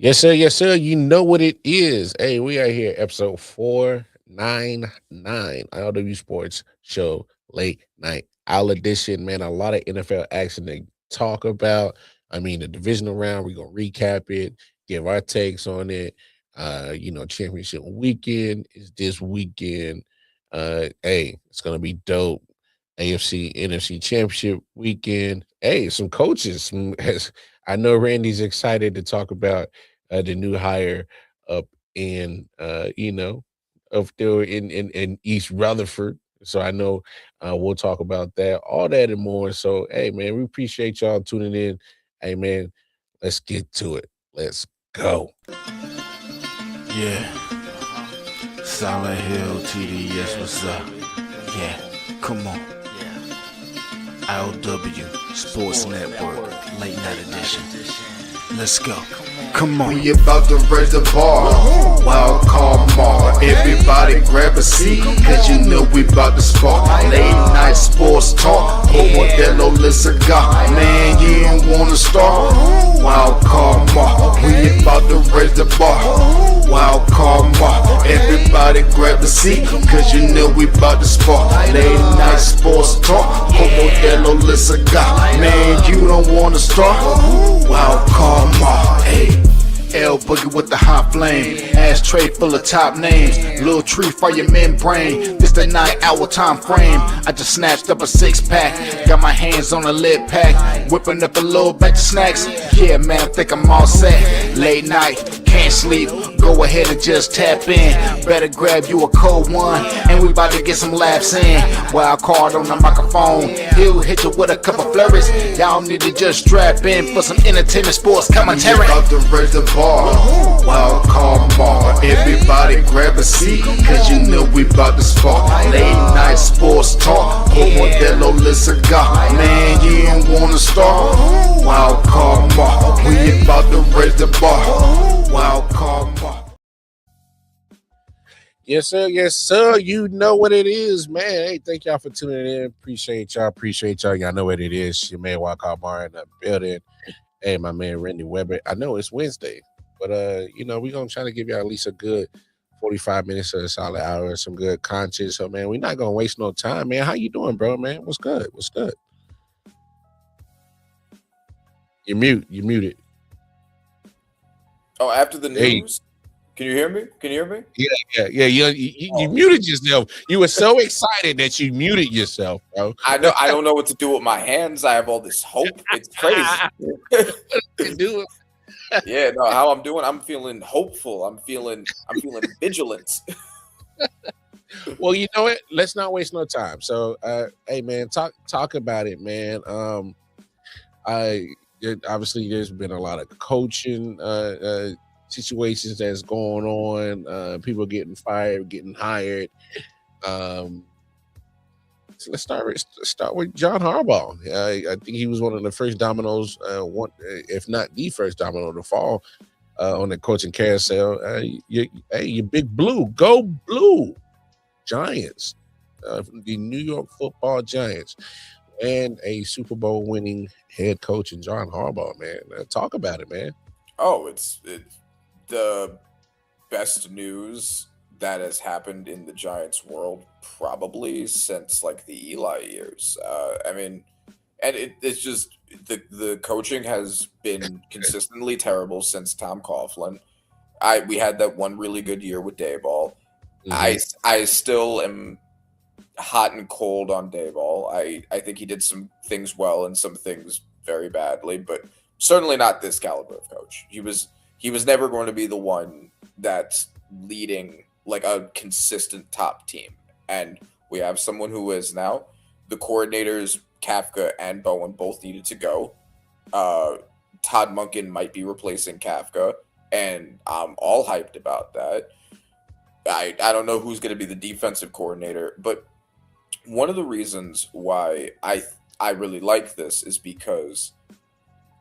Yes, sir. Yes, sir. You know what it is. Hey, we are here, episode 499, I.O.W Sports Show, late night owl edition. Man, a lot of NFL action to talk about. I mean, the divisional round, we're going to recap it, give our takes on it. Championship weekend is this weekend. Hey, it's going to be dope. AFC, NFC championship weekend. Hey, some coaches. I know Randy's excited to talk about the new hire up in up there in East Rutherford. So I know we'll talk about that, all that and more. So hey man, we appreciate y'all tuning in. Hey man, let's get to it. Let's go. Yeah, Solid Hill TDS, what's up? Yeah, come on. I.O.W Sports Network, late night edition. Let's go. Come on. We about to raise the bar. Wild card mark. Everybody grab a seat, cause you know we about to spark. Late night sports talk. Modelo Le Cigar. Man, you don't wanna start. Wild card mark. We about to raise the bar. Wild card mark. Everybody grab a seat, cause you know we about to spark. Late night sports talk. Modelo Le Cigar. Man, you don't wanna start. Wild card mark. Hey. L Boogie with the hot flame, ashtray full of top names, little tree for your membrane. This the 9-hour time frame. I just snatched up a 6-pack, got my hands on a lid pack, whipping up a little batch of snacks. Yeah man, I think I'm all set. Late night, can't sleep, go ahead and just tap in. Better grab you a cold one, and we about to get some laughs in. Wild card on the microphone, he'll hit you with a couple flurries. Y'all need to just strap in for some entertainment sports commentary. We about to raise the bar. Wild card mark. Everybody grab a seat, cause you know we about to spark. Late night sports talk. Modelo Le Cigar. Man, you don't wanna start. Wild card mark. We about to raise the bar. Wild card mark. Yes, sir. Yes, sir. You know what it is, man. Hey, thank y'all for tuning in. Appreciate y'all. Appreciate y'all. Y'all know what it is. Your man Walcott Bar in the building. Hey, my man Randy Weber. I know it's Wednesday, but we're gonna try to give y'all at least a good 45 minutes or a solid hour, some good content. So man, we're not gonna waste no time, man. How you doing, bro, man? What's good? What's good? You muted. Oh, after the Hey, news? Can you hear me? Can you hear me? yeah. You muted yourself. You were so excited that you muted yourself, bro. I know I don't know what to do with my hands. I have all this hope. It's crazy. You do it. Yeah, no, how I'm doing, I'm feeling hopeful. I'm feeling vigilant. Well, you know what? Let's not waste no time. So, hey, man, talk about it, man. Obviously there's been a lot of coaching situations that's going on. People getting fired, getting hired. Um, so let's start with John Harbaugh. I think he was one of the first dominoes, if not the first domino to fall on the coaching carousel. You big blue, go blue Giants, the New York Football Giants, and a Super Bowl winning head coach in John Harbaugh. Man, talk about it, man. Oh, it's the best news that has happened in the Giants world probably since like the Eli years. I mean, and it's just the coaching has been consistently terrible since Tom Coughlin. We had that one really good year with Dayball. Hmm. I still am hot and cold on Dayball. I think he did some things well and some things very badly, but certainly not this caliber of coach. He was never going to be the one that's leading like a consistent top team. And we have someone who is now. The coordinators Kafka and Bowen both needed to go. Uh, Todd Munkin might be replacing Kafka, and I'm all hyped about that. I don't know who's going to be the defensive coordinator, but one of the reasons why I really like this is because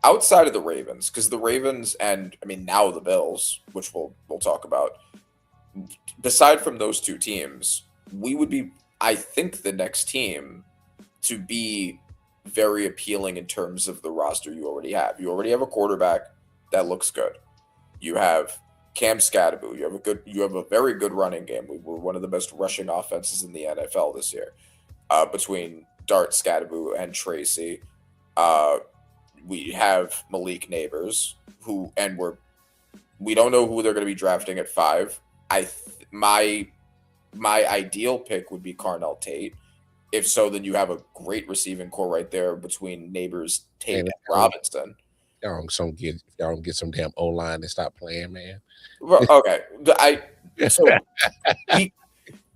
outside of the Ravens, because the Ravens and I mean now the Bills, which we'll talk about, beside from those two teams, we would be I think the next team to be very appealing in terms of the roster you already have. You already have a quarterback that looks good. You have Cam Scadaboo. You have a very good running game. We were one of the best rushing offenses in the NFL this year. Between Dart, Scadaboo, and Tracy, we have Malik Neighbors, we don't know who they're going to be drafting at 5. My ideal pick would be Carnell Tate. If so, then you have a great receiving core right there between Neighbors, Tate, and Robinson. Y'all don't get some damn O-line and stop playing, man. Well, okay,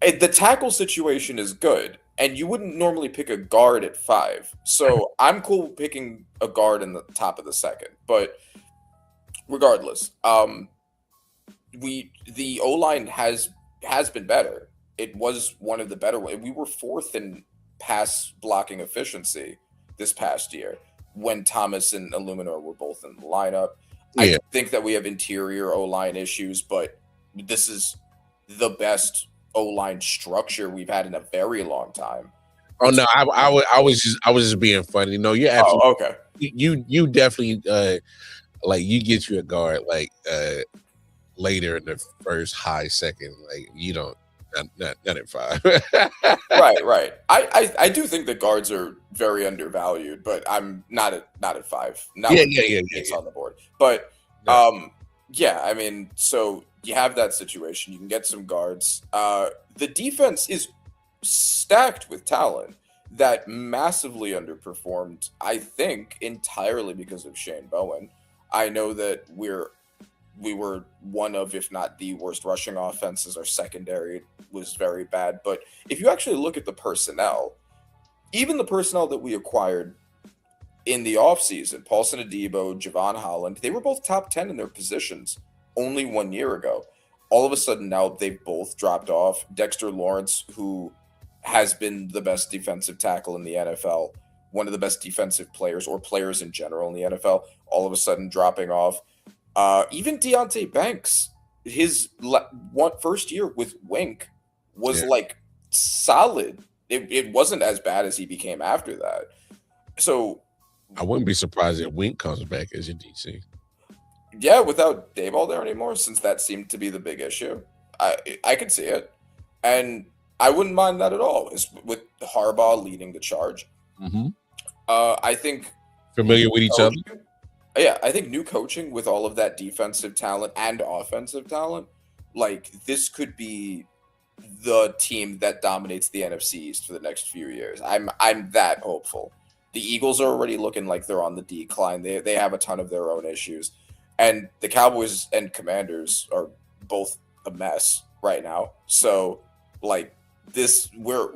the tackle situation is good, and you wouldn't normally pick a guard at 5. So I'm cool picking a guard in the top of the second. But regardless, the O-line has been better. It was one of the better ones. We were 4th in pass blocking efficiency this past year when Thomas and Illuminor were both in the lineup. I think that we have interior O-line issues, but this is the best O-line structure we've had in a very long time. Oh no, I was just being funny. No, you're absolutely okay. You definitely like you get you a guard like later in the first, high second. Like you don't not at 5. right. I do think that guards are very undervalued, but I'm not at 5. It's on the board. But yeah, I mean, so you have that situation. You can get some guards. The defense is stacked with talent that massively underperformed, I think, entirely because of Shane Bowen. I know that we were one of, if not the worst rushing offenses. Our secondary was very bad. But if you actually look at the personnel, even the personnel that we acquired in the offseason, Paulson Adebo, Javon Holland, they were both top 10 in their positions only 1 year ago. All of a sudden now they've both dropped off. Dexter Lawrence, who has been the best defensive tackle in the NFL, one of the best defensive players or players in general in the NFL, all of a sudden dropping off. Even Deonte Banks, his first year with Wink was like solid. It wasn't as bad as he became after that. So I wouldn't be surprised if Wink comes back as your DC. Yeah, without Dayball there anymore, since that seemed to be the big issue. I could see it. And I wouldn't mind that at all. With Harbaugh leading the charge. Mm-hmm. I think familiar with each other. Yeah, I think new coaching with all of that defensive talent and offensive talent, like this could be the team that dominates the NFC East for the next few years. I'm that hopeful. The Eagles are already looking like they're on the decline. They have a ton of their own issues. And the Cowboys and Commanders are both a mess right now. So like this we're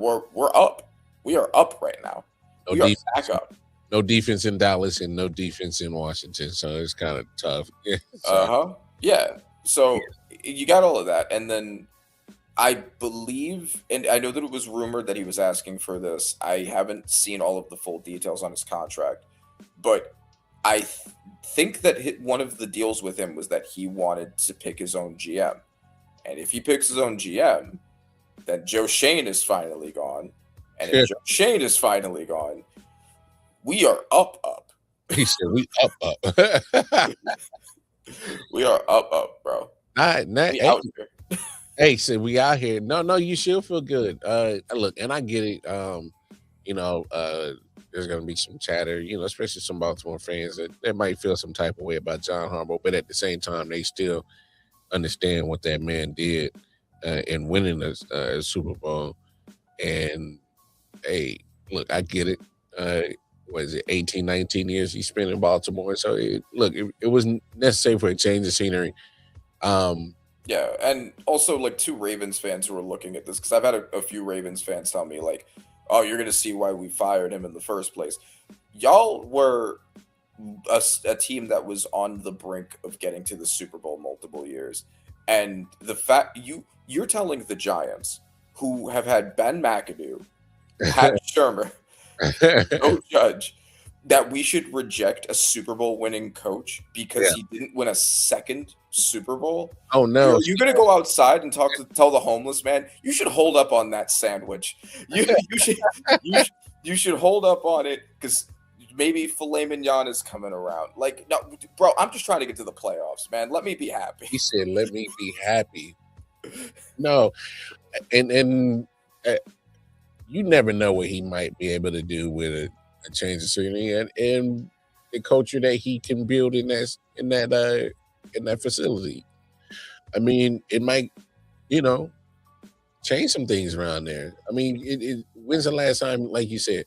up. We are up right now. We are back up. No defense in Dallas and no defense in Washington, so it's kind of tough. Yeah. So you got all of that, and then I believe, and I know that it was rumored that he was asking for this. I haven't seen all of the full details on his contract, but I think that one of the deals with him was that he wanted to pick his own GM, and if he picks his own GM, then Joe Shane is finally gone, and if Joe Shane is finally gone, we are up. He said we up. We are up, bro. Hey, so we out here. No, you should feel good. Look, and I get it. There's gonna be some chatter, especially some Baltimore fans that might feel some type of way about John Harbaugh, but at the same time, they still understand what that man did in winning a Super Bowl. And hey, look, I get it. Was it 18, 19 years he spent in Baltimore? So it was necessary for a change of scenery. Yeah, and also like two Ravens fans who are looking at this, because I've had a few Ravens fans tell me like, oh, you're going to see why we fired him in the first place. Y'all were a team that was on the brink of getting to the Super Bowl multiple years. And the fact you're telling the Giants, who have had Ben McAdoo, Pat Shermer, no Judge, that we should reject a Super Bowl winning coach because he didn't win a second Super Bowl. Oh no! You're gonna go outside and tell the homeless man you should hold up on that sandwich. You should hold up on it, because maybe filet mignon is coming around. Like, no, bro, I'm just trying to get to the playoffs, man. Let me be happy. He said, "Let me be happy." No, and you never know what he might be able to do with a change of scenery and the culture that he can build in that facility. I mean, it might, you know, change some things around there. I mean, when's the last time, like you said,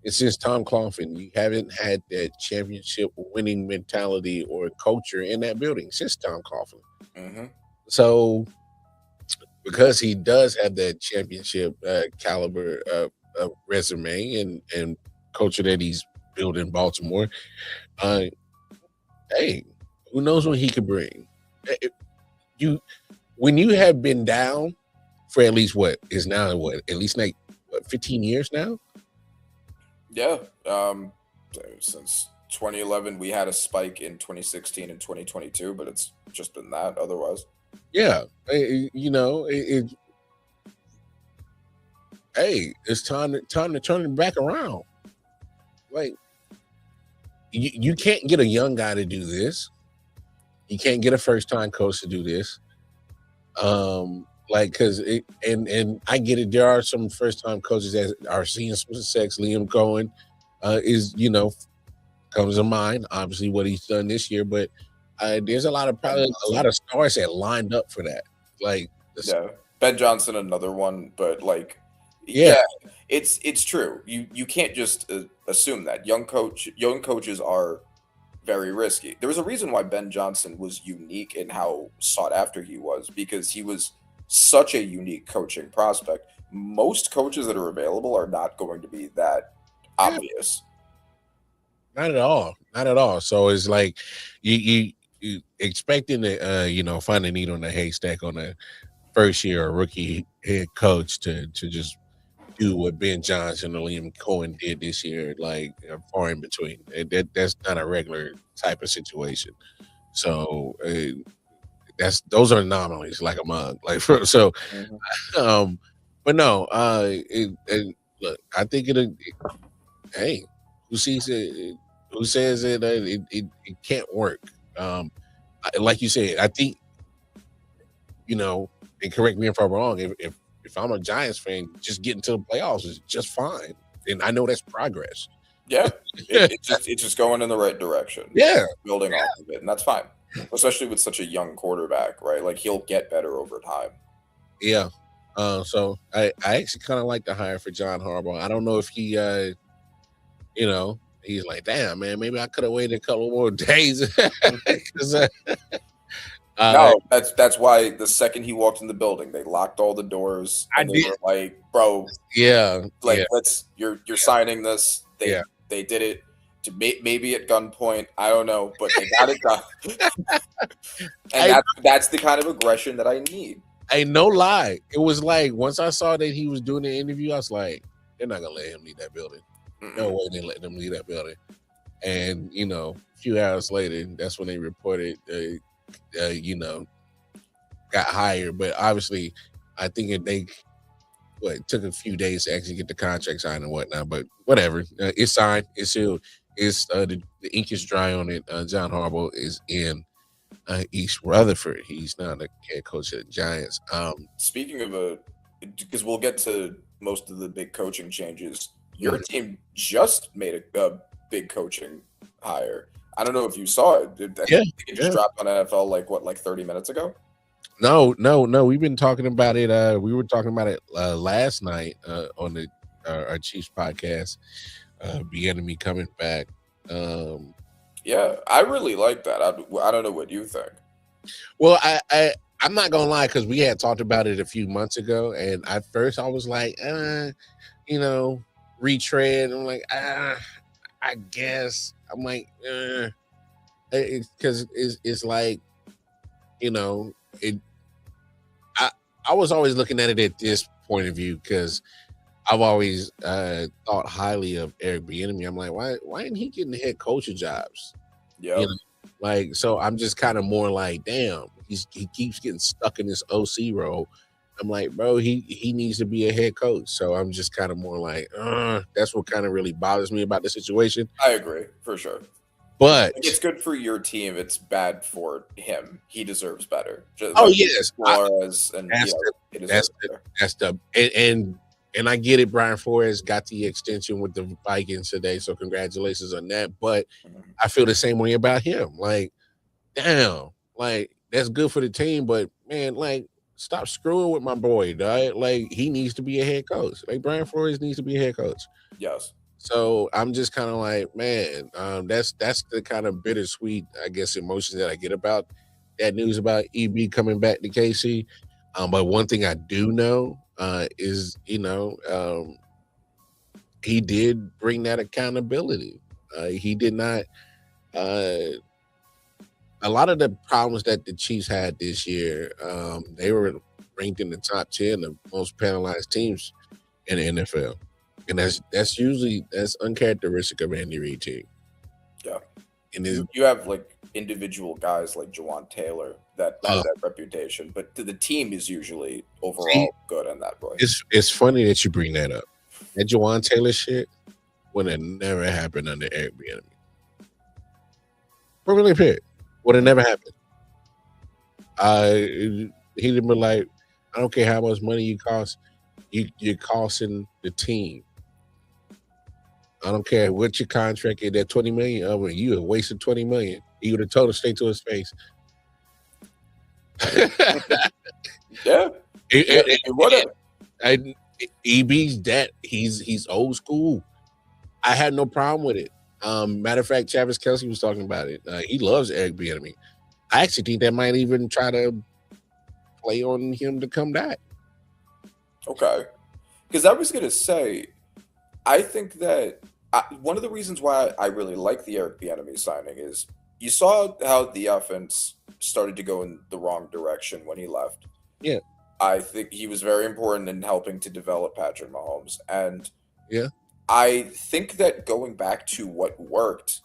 it's since Tom Coughlin, you haven't had that championship winning mentality or culture in that building since Tom Coughlin. Mm-hmm. So, because he does have that championship caliber resume and culture that he's built in Baltimore, hey, who knows what he could bring? You when you have been down for at least at least like 15 years now. Yeah. Since 2011, we had a spike in 2016 and 2022, but it's just been that otherwise. Yeah, you know, hey, it's time to turn it back around. Like, you can't get a young guy to do this. You can't get a first time coach to do this. Like, because and I get it. There are some first time coaches that are seeing some success. Liam Cohen is, comes to mind. Obviously, what he's done this year, but there's probably a lot of stars that lined up for that. Like, yeah, Ben Johnson, another one, but like, yeah, it's true. You can't just assume that young coaches are very risky. There was a reason why Ben Johnson was unique in how sought after he was, because he was such a unique coaching prospect. Most coaches that are available are not going to be that obvious. Not at all. Not at all. So it's like you expecting to find a needle in a haystack on a first year or rookie head coach to just do what Ben Johnson or Liam Cohen did this year, like far in between. That's not a regular type of situation. So those are anomalies, like a mug. Like so, but no. Look, I think hey, who sees it? Who says it can't work? Like you said, I think, and correct me if I'm wrong. If I'm a Giants fan, just getting to the playoffs is just fine, and I know that's progress. Yeah, it's just going in the right direction. Yeah, building off of it, and that's fine, especially with such a young quarterback, right? Like, he'll get better over time. Yeah. So I actually kind of like the hire for John Harbaugh. I don't know if he, he's like, damn, man, maybe I could have waited a couple more days. No, that's why the second he walked in the building, they locked all the doors. And they were like, bro, you're signing this. They did it to maybe at gunpoint. I don't know, but they got it done. And that's the kind of aggression that I need. Hey, no lie. It was like, once I saw that he was doing the interview, I was like, they're not gonna let him leave that building. No way they let him leave that building. And a few hours later, that's when they reported got hired. But obviously, I think it took a few days to actually get the contract signed and whatnot. But whatever, it's signed, it's sealed, it's the ink is dry on it. John Harbaugh is in East Rutherford. He's not a head coach of the Giants. Speaking of because we'll get to most of the big coaching changes. Your team just made a big coaching hire. I don't know if you saw it. It just dropped on NFL like 30 minute ago? No. We've been talking about it. We were talking about it last night on our Chiefs podcast. Bieniemy coming back. Yeah, I really like that. I don't know what you think. Well, I'm not gonna lie, because we had talked about it a few months ago, and at first I was like, retread. I'm like, I guess. I'm like, because it's like, I was always looking at it at this point of view, because I've always thought highly of Eric Bieniemy. I'm like, why isn't he getting head coaching jobs? Yeah, so I'm just kind of more like, damn, he keeps getting stuck in this OC role, I'm like, bro, he needs to be a head coach. So I'm just kind of more like, that's what kind of really bothers me about the situation. I agree for sure. But Like, it's good for your team. It's bad for him. He deserves better. Just oh like yes, Flores and that's the he that's deserves the better. that's the and I get it. Brian Flores got the extension with the Vikings today, so congratulations on that. But Mhm. I feel the same way about him. Like, damn, like that's good for the team, but man, like stop screwing with my boy, dog. Like he needs to be a head coach. Like Brian Flores needs to be a head coach. Yes. So I'm just kind of like, man, that's the kind of bittersweet, I guess, emotions that I get about that news about EB coming back to KC. But one thing I do know is, he did bring that accountability. He did not. Uh, a lot of the problems that the Chiefs had this year, they were ranked in the top 10 of most penalized teams in the NFL, and that's uncharacteristic of Andy Reid team. Yeah. And it's, You have like individual guys like Jawan Taylor that have uh, that reputation, but the team is usually see, overall good in that way. it's funny that you bring that up. That Jawan Taylor shit would have never happened under Eric Bieniemy. For really period, would have never happened. He'd have been like, I don't care how much money you cost, you're costing the team. I don't care what your contract is. That 20 million of it, you have wasted 20 million. He would have told him straight to his face. Yeah. It What a and EB's that he's old school. I had no problem with it. Matter of fact, Travis Kelsey was talking about it. He loves Eric Bieniemy. I actually think that might even try to play on him to come back. okay. Because I was gonna say, I think that one of the reasons why I really like the Eric Bieniemy signing is you saw how the offense started to go in the wrong direction when he left. Yeah, I think he was very important in helping to develop Patrick Mahomes, and yeah. I think that going back to what worked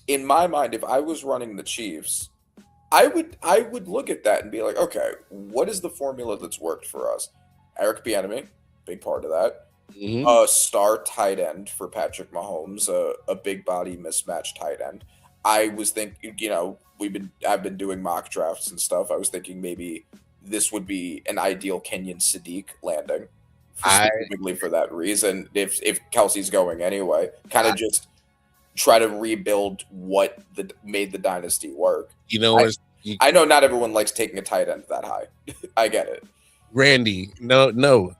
in my mind, if I was running the Chiefs, I would look at that and be like, okay, what is the formula that's worked for us? Eric Bieniemy, big part of that. Hmm. A star tight end for Patrick Mahomes, a big body mismatched tight end. I was thinking, I've been doing mock drafts and stuff. I was thinking maybe this would be an ideal Kenyon Sadiq landing, I specifically for that reason. If Kelsey's going anyway, kind of just try to rebuild what made the dynasty work. you know I, what, I know not everyone likes taking a tight end that high. I get it. Randy? No,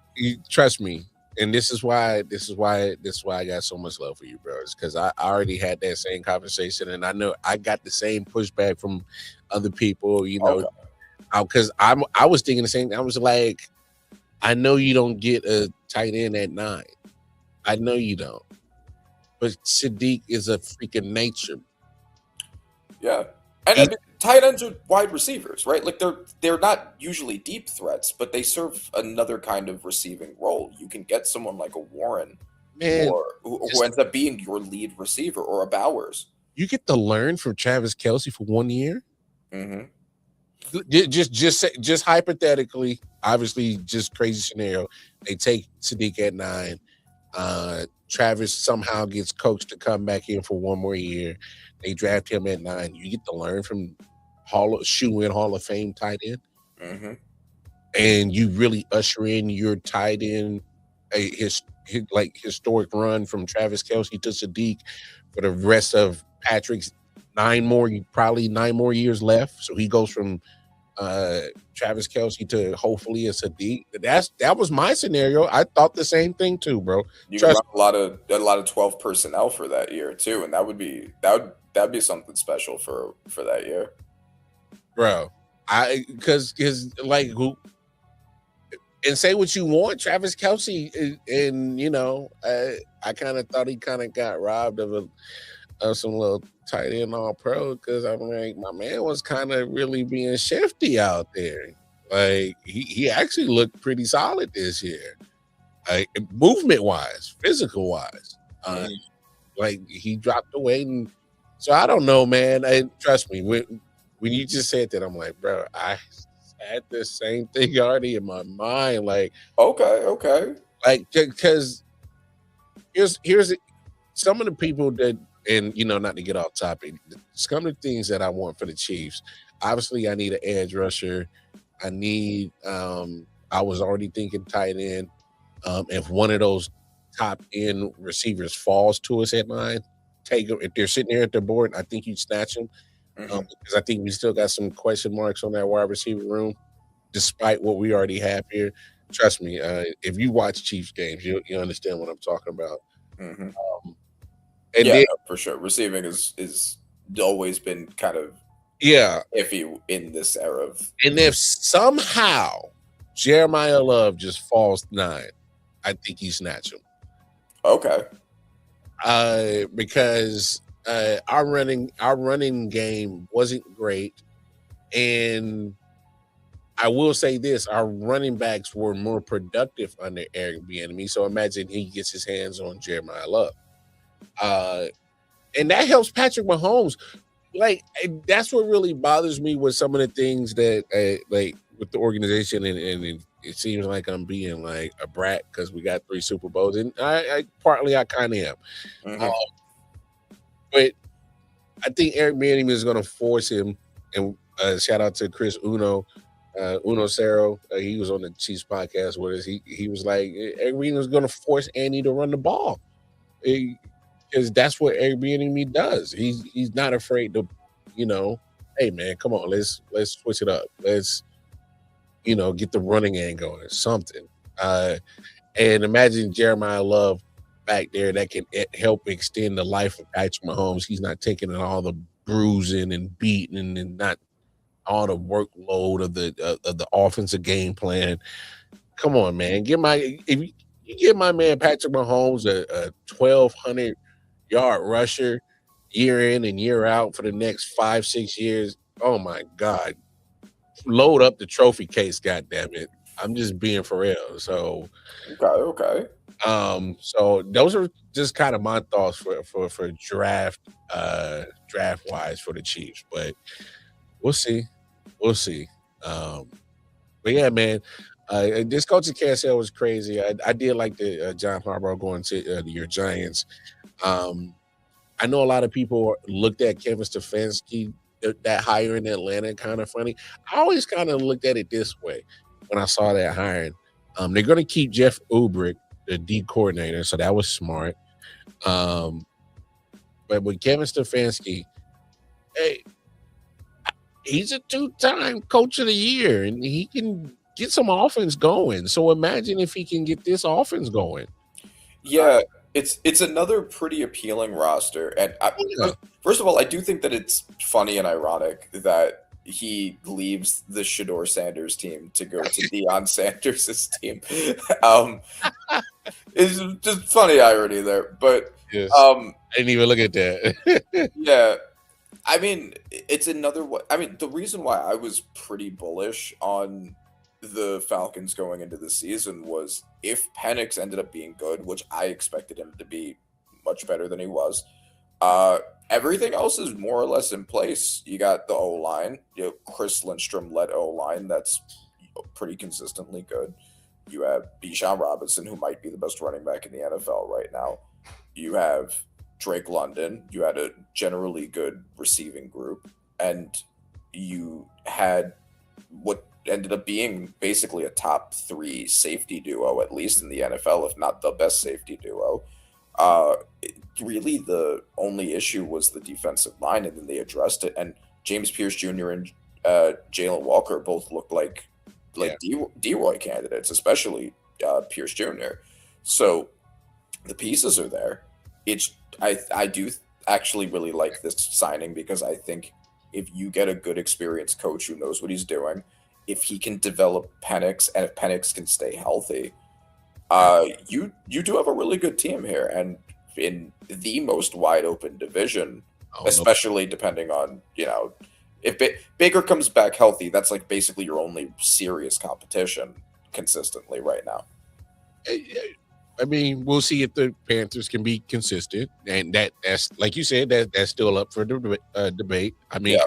trust me. And this is why I got so much love for you, bro. It's because I already had that same conversation, and I know I got the same pushback from other people. Okay. Because I was thinking the same. I was like, I know you don't get a tight end at 9. I know you don't. But Sadiq is a freaking nature. Yeah, and I mean, tight ends are wide receivers, right? Like they're not usually deep threats, but they serve another kind of receiving role. You can get someone like a Warren, Man, or who ends up being your lead receiver, or a Bowers. you get to learn from Travis Kelsey for 1 year. Mm-hmm. Just hypothetically, obviously, just crazy scenario. They take Sadiq at 9. Travis somehow gets coached to come back in for 1 more year. They draft him at 9. You get to learn from Hall of Fame tight end, Mm-hmm. and you really usher in your tight end his historic run from Travis Kelsey to Sadiq for the rest of Patrick's probably 9 more years left. So he goes from Travis Kelsey to hopefully a Sadiq. That was my scenario. I thought the same thing too, bro. You can Trust run a lot of 12 personnel for that year too, and that'd be something special for that year. bro. Because like who and say what you want, Travis Kelsey, and I kind of thought he kind of got robbed of some little tight end all pro because I'm like my man was kind of really being shifty out there. Like he actually looked pretty solid this year, movement wise, physical wise. Like he dropped the weight, and so I don't know, man. And trust me, when you just said that, I'm like, bro, I had the same thing already in my mind. Okay. Because here's some of the people that, and not to get off topic, some of the things that I want for the Chiefs. Obviously, I need an edge rusher. I need. I was already thinking tight end. If one of those top end receivers falls to us at 9, take them. If they're sitting there at the board, I think you snatch them. Because I think we still got some question marks on that wide receiver room, despite what we already have here. Trust me, if you watch Chiefs games, you understand what I'm talking about. Mm-hmm. And yeah, then, no, for sure. Receiving is always been kind of iffy in this era of. And if somehow Jeremiah Love just falls 9, I think you snatch him. Okay. Because our running game wasn't great, and I will say this: our running backs were more productive under Eric Bieniemy. So imagine he gets his hands on Jeremiah Love, and that helps Patrick Mahomes. That's what really bothers me with some of the things that with the organization, and it seems like I'm being like a brat because we got 3 Super Bowls, and I partly I kind of am. But I think Eric Bieniemy is going to force him, and shout out to Chris Uno Cero. He was on the Chiefs podcast with us. He was like, Eric Bieniemy is going to force Andy to run the ball, because that's what Eric Bieniemy does. He's not afraid to, hey man, come on, let's switch it up. Let's get the running game going, something. And imagine Jeremiah Love back there that can help extend the life of Patrick Mahomes. He's not taking in all the bruising and beating and not all the workload of the offensive game plan. Come on, man. If you give my man Patrick Mahomes a 1,200 yard rusher year in and year out for the next 5-6 years, oh my God. Load up the trophy case, goddammit. it. I'm just being for real. So Okay. So those are just kind of my thoughts for draft wise for the Chiefs, but we'll see. But yeah, man, this coaching carousel was crazy. I did like the John Harbaugh going to your Giants. I know a lot of people looked at Kevin Stefanski, that hire in Atlanta, kind of funny. I always kind of looked at it this way when I saw that hiring. They're going to keep Jeff Ulbrich, the D coordinator, so that was smart. But with Kevin Stefanski, hey, he's a 2-time coach of the year, and he can get some offense going. So imagine if he can get this offense going. Yeah, it's another pretty appealing roster, and first of all, I do think that it's funny and ironic that he leaves the Shador Sanders team to go to Deion Sanders' team. It's just funny irony there, but yes. I didn't even look at that. Yeah, I mean, it's another one. I mean, the reason why I was pretty bullish on the Falcons going into the season was if Penix ended up being good, which I expected him to be much better than he was. Everything else is more or less in place. You got the O-line, Chris Lindstrom led O-line that's pretty consistently good. You have Bijan Robinson, who might be the best running back in the NFL right now. You have Drake London. You had a generally good receiving group, and you had what ended up being basically a top 3 safety duo, at least in the NFL, if not the best safety duo. Really, the only issue was the defensive line, and then they addressed it. And James Pierce Jr. and Jalen Walker both looked like D-Roy candidates, especially Pierce Jr. So the pieces are there. I do actually really like this signing because I think if you get a good experienced coach who knows what he's doing, if he can develop Penix, and if Penix can stay healthy, you do have a really good team here, and in the most wide open division, especially depending on if Baker comes back healthy, that's like basically your only serious competition consistently right now. I mean, we'll see if the Panthers can be consistent, and that's like you said, that's still up for debate. I mean,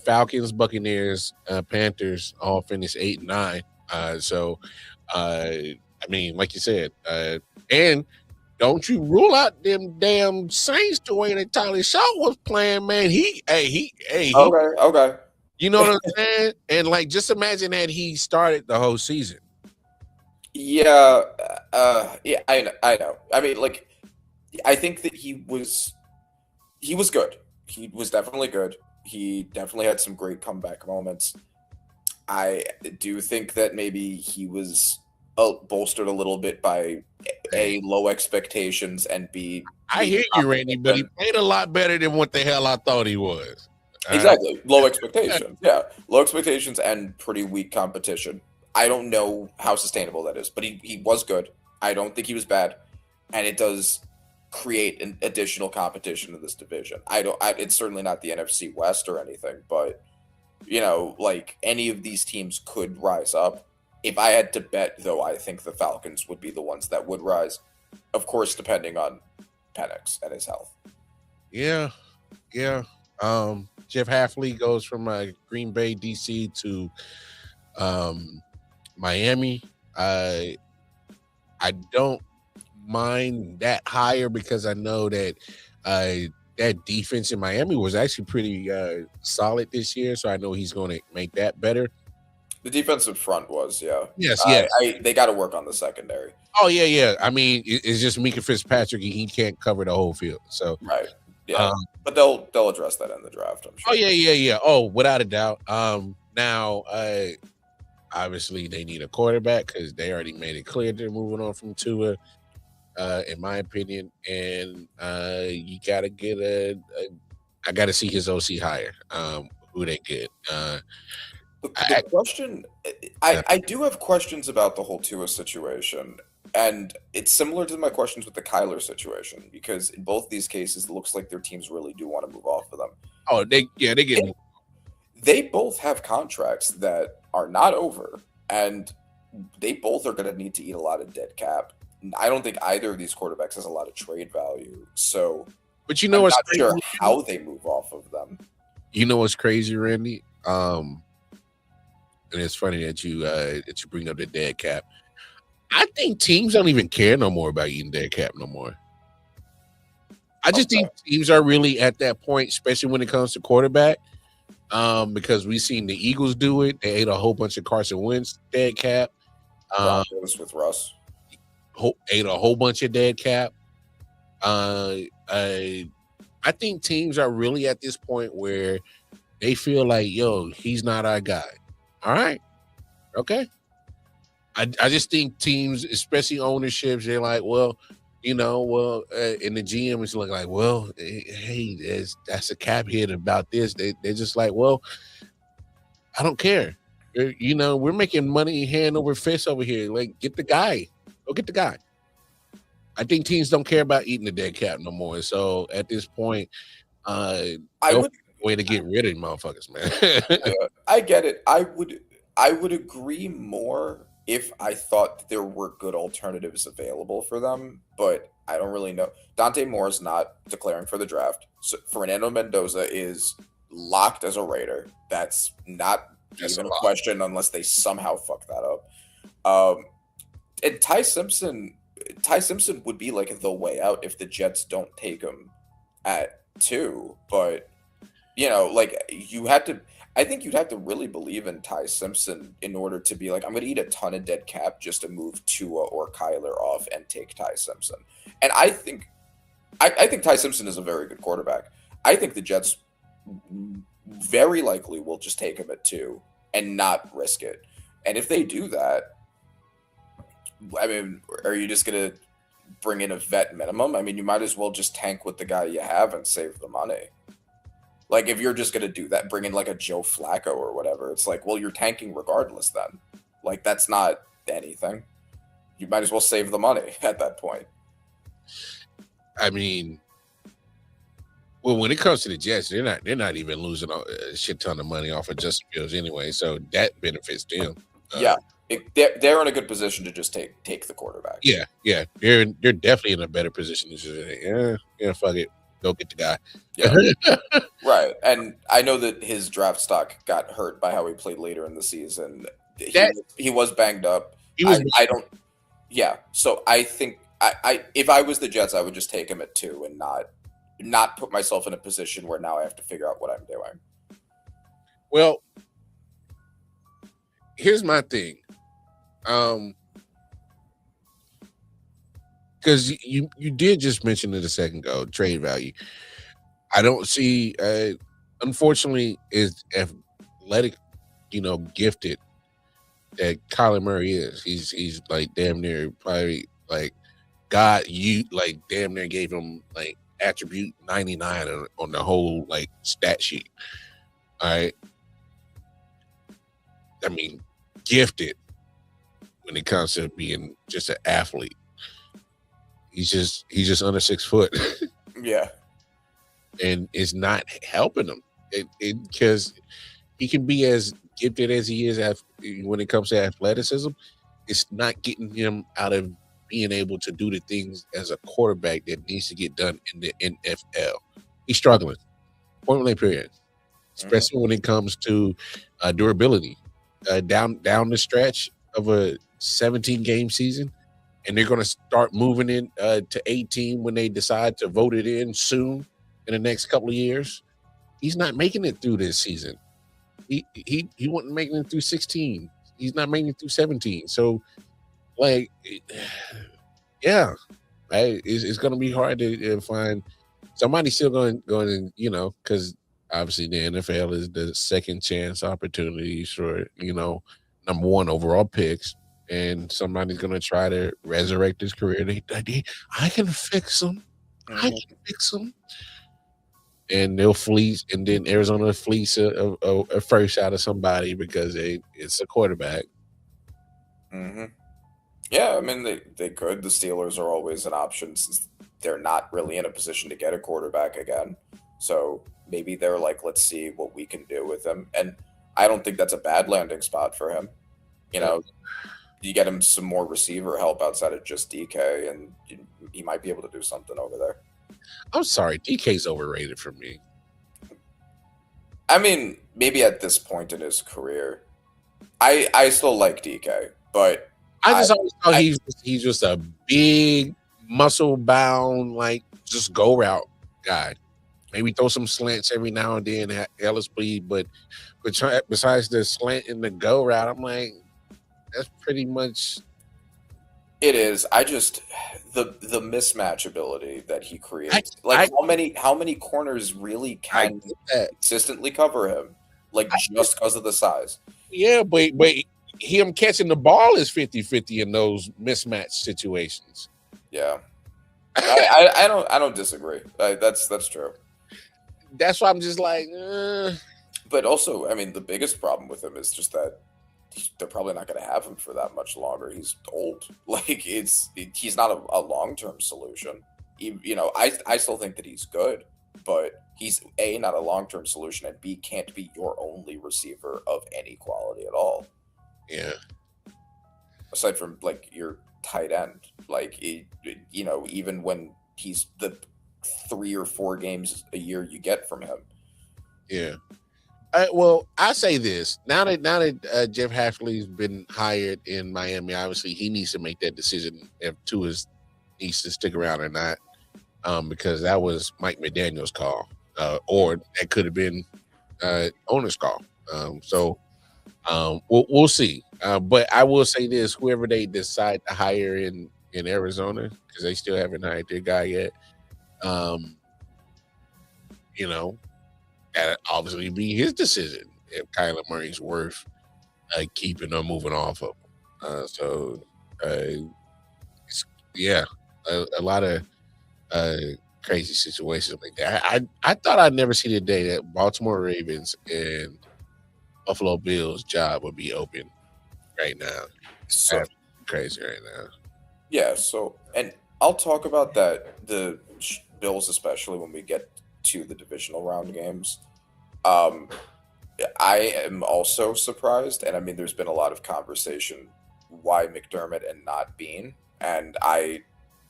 Falcons, Buccaneers, Panthers all finished 8-9. I mean, like you said, and don't you rule out them damn Saints the way that Tyler Shaw was playing, man. Okay. You know what I'm saying? And like, just imagine that he started the whole season. Yeah, yeah, I know. I mean, like, I think that he was good. He was definitely good. He definitely had some great comeback moments. I do think that maybe he was bolstered a little bit by A, low expectations, and B, I hear you, Randy, but he played a lot better than what the hell I thought he was. Exactly. Low expectations. Yeah. Low expectations and pretty weak competition. I don't know how sustainable that is, but he was good. I don't think he was bad. And it does create an additional competition in this division. It's certainly not the NFC West or anything, but like any of these teams could rise up. If I had to bet, though, I think the Falcons would be the ones that would rise. Of course, depending on Penix and his health. Yeah. Jeff Halfley goes from Green Bay, DC to Miami. I don't mind that hire because I know that that defense in Miami was actually pretty solid this year, so I know he's going to make that better. The defensive front was, yeah. Yes. They got to work on the secondary. Oh, yeah. I mean, it's just Minka Fitzpatrick. He can't cover the whole field. So right. Yeah. But they'll address that in the draft, I'm sure. Oh, yeah. Oh, without a doubt. Now, obviously, they need a quarterback because they already made it clear they're moving on from Tua, in my opinion. And you got to get I got to see his OC hire, who they get. The question, I do have questions about the whole Tua situation, and it's similar to my questions with the Kyler situation because in both these cases, it looks like their teams really do want to move off of them. Oh, they get. They both have contracts that are not over, and they both are going to need to eat a lot of dead cap. I don't think either of these quarterbacks has a lot of trade value, so. But I'm not sure how they move off of them. You know what's crazy, Randy? And it's funny that you bring up the dead cap. I think teams don't even care no more about eating dead cap no more. I just think teams are really at that point, especially when it comes to quarterback, because we've seen the Eagles do it. They ate a whole bunch of Carson Wentz dead cap. With Russ. Ate a whole bunch of dead cap. I think teams are really at this point where they feel like, yo, he's not our guy. All right. Okay. I just think teams, especially ownerships, they're like, well, and the GM is like, well, hey, that's a cap hit about this. They're just like, well, I don't care. We're making money hand over fist over here. Like, get the guy. Go get the guy. I think teams don't care about eating the dead cap no more. So at this point, way to get rid of motherfuckers, man. I get it. I would agree more if I thought that there were good alternatives available for them, but I don't really know. Dante Moore is not declaring for the draft. So Fernando Mendoza is locked as a Raider. That's not even a question unless they somehow fuck that up. And Ty Simpson would be like the way out if the Jets don't take him at 2, but I think you'd have to really believe in Ty Simpson in order to be like, I'm going to eat a ton of dead cap just to move Tua or Kyler off and take Ty Simpson. And I think Ty Simpson is a very good quarterback. I think the Jets very likely will just take him at 2 and not risk it. And if they do that, I mean, are you just going to bring in a vet minimum? I mean, you might as well just tank with the guy you have and save the money. Like, if you're just going to do that, bring in like a Joe Flacco or whatever, it's like, well, you're tanking regardless then. Like, that's not anything. You might as well save the money at that point. I mean, well, when it comes to the Jets, they're not even losing a shit ton of money off of Justin Fields anyway, so that benefits them. Yeah. They're in a good position to just take the quarterback. Yeah, they're definitely in a better position to say, yeah, fuck it, go get the guy. Yeah. Right. And I know that his draft stock got hurt by how he played later in the season. That He was banged up. he was. I don't. Yeah. So I think if I was the Jets, I would just take him at 2 and not put myself in a position where now I have to figure out what I'm doing. Well, here's my thing. Because you did just mention it a second ago, trade value. I don't see. Unfortunately, is athletic, gifted that Kyler Murray is. He's like damn near probably like God. You like damn near gave him like attribute 99 on the whole like stat sheet. All right. I mean, gifted when it comes to being just an athlete. He's just under 6 foot. Yeah. And it's not helping him because he can be as gifted as he is when it comes to athleticism. It's not getting him out of being able to do the things as a quarterback that needs to get done in the NFL. He's struggling. Point blank period. Especially when it comes to durability. Down the stretch of a 17-game season, and they're going to start moving in to 18 when they decide to vote it in soon in the next couple of years. He's not making it through this season. He wasn't making it through 16. He's not making it through 17. So, like, yeah, right. It's going to be hard to find somebody still going to, because obviously the NFL is the second chance opportunities for, number 1 overall picks. And somebody's going to try to resurrect his career. I can fix him. I can fix him. And they'll fleece, and then Arizona fleece a first out of somebody because it's a quarterback. Mm-hmm. Yeah, I mean, they could. The Steelers are always an option since they're not really in a position to get a quarterback again. So maybe they're like, let's see what we can do with him. And I don't think that's a bad landing spot for him. You get him some more receiver help outside of just DK, and he might be able to do something over there. I'm sorry, DK's overrated for me. I mean, maybe at this point in his career, I still like DK, but I just always thought he's just a big muscle bound, like just go route guy. Maybe throw some slants every now and then, hella speed, but besides the slant and the go route, I'm like, that's pretty much. It is. I just the mismatch ability that he creates. How many corners really can consistently cover him? Like just because of the size. Yeah, but him catching the ball is 50-50 in those mismatch situations. Yeah. I don't disagree. That's true. That's why I'm just like. But also, I mean, the biggest problem with him is just that they're probably not going to have him for that much longer. He's old. Like he's not a long-term solution. I still think that he's good, but he's A, not a long-term solution, and B, can't be your only receiver of any quality at all. Yeah. Aside from like your tight end, like even when he's the 3 or 4 games a year you get from him. Yeah. I say this now that Jeff Hafley's been hired in Miami. Obviously, he needs to make that decision if Tua needs to stick around or not, because that was Mike McDaniel's call, or that could have been owner's call. We'll see. But I will say this: whoever they decide to hire in Arizona, because they still haven't hired their guy yet, that'd obviously be his decision if Kyler Murray's worth keeping or moving off of. A lot of crazy situations like that. I thought I'd never see the day that Baltimore Ravens and Buffalo Bills job would be open right now. So that's crazy right now. Yeah. So, and I'll talk about that, the Bills, especially when we get to the divisional round games. I am also surprised, and I mean, there's been a lot of conversation why McDermott and not Bean, and I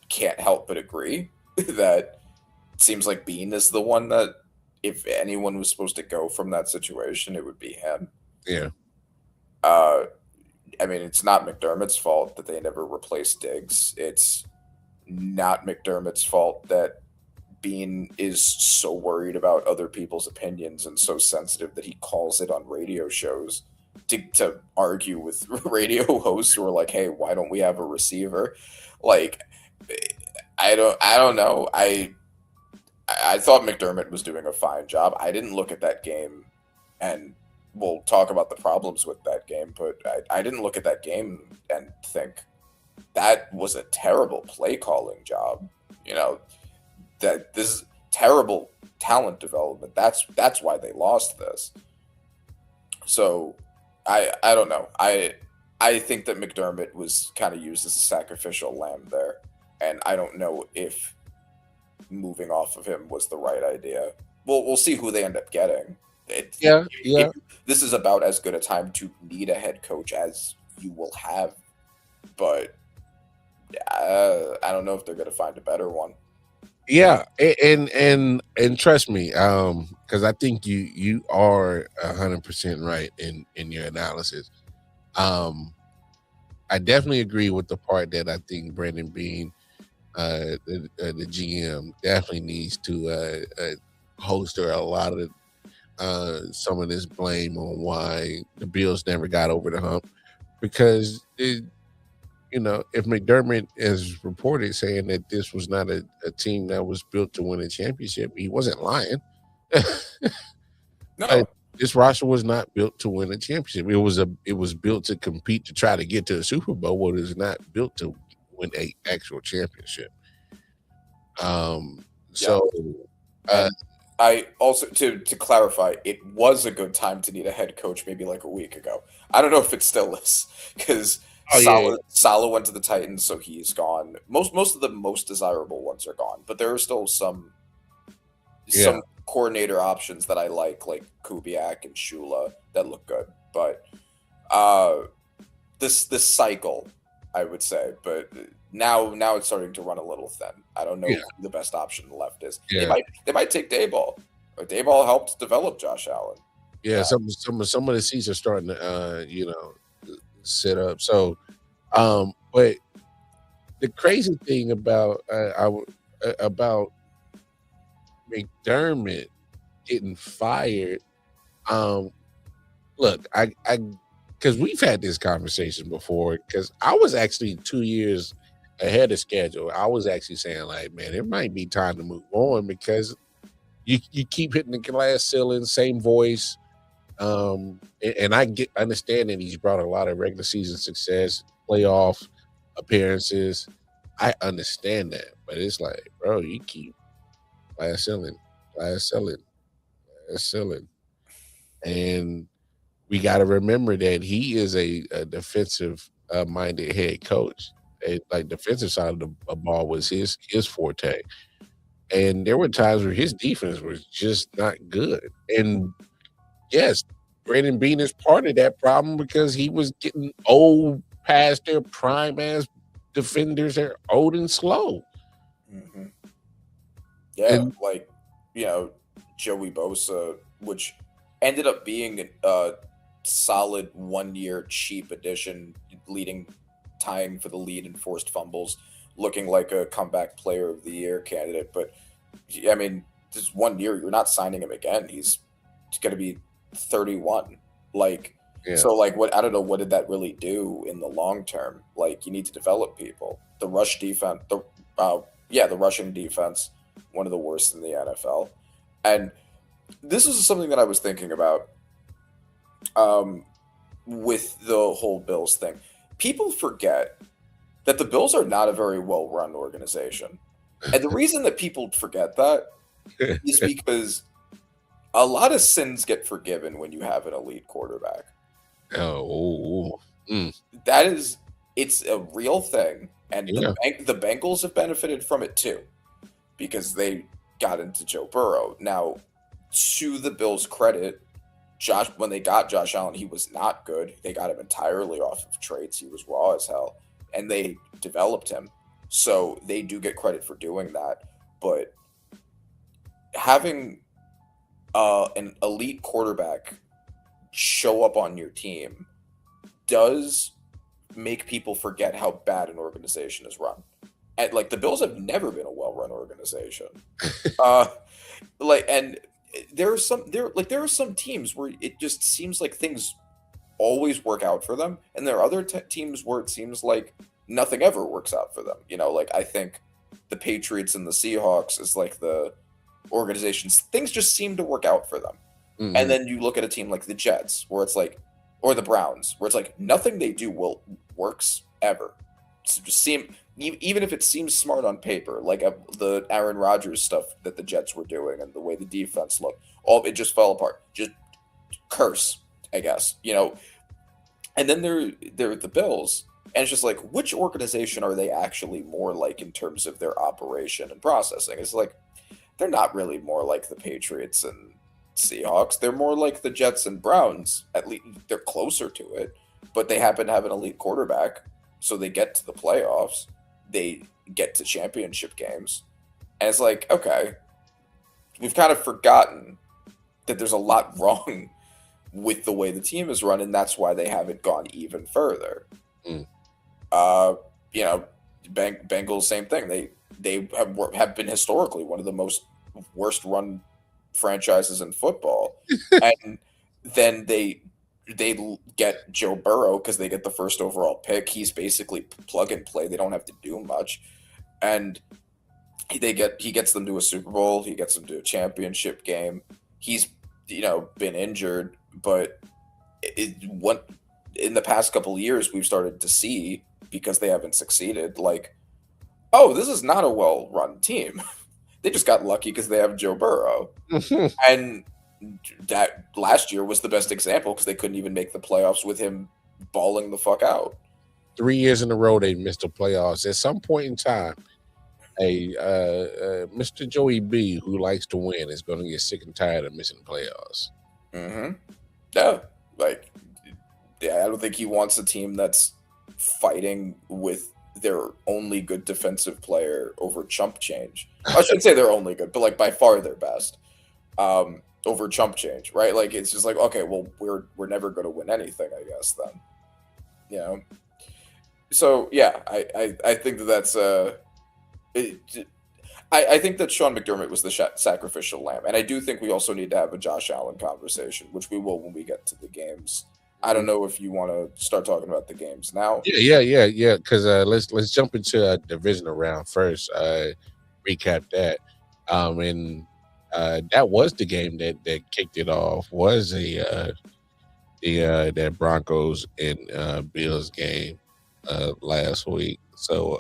can't help but agree that seems like Bean is the one that, if anyone was supposed to go from that situation, it would be him. Yeah. Uh, I mean, it's not McDermott's fault that they never replaced Diggs. It's not McDermott's fault that Bean is so worried about other people's opinions and so sensitive that he calls it on radio shows to argue with radio hosts who are like, "Hey, why don't we have a receiver?" Like, I don't know. I thought McDermott was doing a fine job. I didn't look at that game, and we'll talk about the problems with that game, but I didn't look at that game and think that was a terrible play calling job. You know, that this is terrible talent development. That's why they lost this. So I don't know. I think that McDermott was kind of used as a sacrificial lamb there, and I don't know if moving off of him was the right idea. We'll see who they end up getting. Yeah. Yeah. This is about as good a time to need a head coach as you will have, but I don't know if they're going to find a better one. Yeah, and trust me, because I think you are 100% right in your analysis. I definitely agree with the part that I think Brandon Bean, the GM, definitely needs to holster a lot of some of this blame on why the Bills never got over the hump, because if McDermott is reported saying that this was not a team that was built to win a championship, he wasn't lying. No, this roster was not built to win a championship. It was built to compete to try to get to the Super Bowl. What is not built to win a actual championship. So I also to clarify, it was a good time to need a head coach maybe like a week ago. I don't know if it still is, because Saleh went to the Titans, so he's gone. Most of the most desirable ones are gone, but there are still some coordinator options that I like Kubiak and Shula, that look good. But this cycle, I would say, but now it's starting to run a little thin. I don't know who the best option left is. Yeah. They might take Dayball. Dayball helped develop Josh Allen. Yeah, some of the seats are starting to set up. So, but the crazy thing about McDermott getting fired, look, I because we've had this conversation before, because I was actually 2 years ahead of schedule. I was actually saying, like, man, it might be time to move on, because you keep hitting the glass ceiling, same voice. And I understand that he's brought a lot of regular season success, playoff appearances. I understand that, but it's like, bro, you keep glass ceiling, and we got to remember that he is a defensive minded head coach. Like, defensive side of the ball was his forte, and there were times where his defense was just not good. And yes, Brandon Bean is part of that problem, because he was getting old past their prime ass defenders. They're old and slow. Mm-hmm. Yeah, Joey Bosa, which ended up being a solid 1 year cheap addition, tying for the lead in forced fumbles, looking like a comeback player of the year candidate. But I mean, this 1 year, you're not signing him again. He's going to be 31. So what, I don't know, what did that really do in the long term? You need to develop people. The rush defense, the rushing defense, one of the worst in the NFL. And this is something that I was thinking about with the whole Bills thing. People forget that the Bills are not a very well-run organization. And the reason that people forget that is because a lot of sins get forgiven when you have an elite quarterback. It's a real thing, and the Bengals have benefited from it too, because they got into Joe Burrow. Now, to the Bills' credit, when they got Josh Allen, he was not good. They got him entirely off of trades. He was raw as hell, and they developed him. So they do get credit for doing that. But having an elite quarterback show up on your team does make people forget how bad an organization is run. And like the Bills have never been a well-run organization. uh like and there are some teams where it just seems like things always work out for them, and there are other teams where it seems like nothing ever works out for them. Like I think the Patriots and the Seahawks is like the organizations, things just seem to work out for them. And then you look at a team like the Jets, where it's like, or the Browns, where it's like nothing they do works ever. It's just even if it seems smart on paper, like the Aaron Rodgers stuff that the Jets were doing and the way the defense looked, all it just fell apart. Just curse, I guess. And then they're the Bills, and it's just like, which organization are they actually more like in terms of their operation and processing? It's like they're not really more like the Patriots and Seahawks. They're more like the Jets and Browns. At least they're closer to it, but they happen to have an elite quarterback, so they get to the playoffs. They get to championship games, and it's like, okay, we've kind of forgotten that there's a lot wrong with the way the team is run, and that's why they haven't gone even further. Bengals, same thing. They have been historically one of the most worst run franchises in football, and then they get Joe Burrow because they get the first overall pick. He's basically plug and play. They don't have to do much, and he gets them to a Super Bowl. He gets them to a championship game. He's been injured, but what in the past couple of years we've started to see, because they haven't succeeded, like, oh, this is not a well-run team. They just got lucky because they have Joe Burrow. And that last year was the best example because they couldn't even make the playoffs with him balling the fuck out. 3 years in a row they missed the playoffs. At some point in time, Mr. Joey B, who likes to win, is going to get sick and tired of missing the playoffs. Yeah, I don't think he wants a team that's fighting with their only good defensive player over chump change. I shouldn't say they're only good, but like by far their best over chump change, right? Like it's just like, okay, well we're never going to win anything, I guess then. So yeah, I think that's I think that Sean McDermott was the sacrificial lamb, and I do think we also need to have a Josh Allen conversation, which we will when we get to the games. I don't know if you want to start talking about the games now. Yeah. Because let's jump into a divisional round first. Recap that, and that was the game that kicked it off. Was that Broncos and Bills game last week. So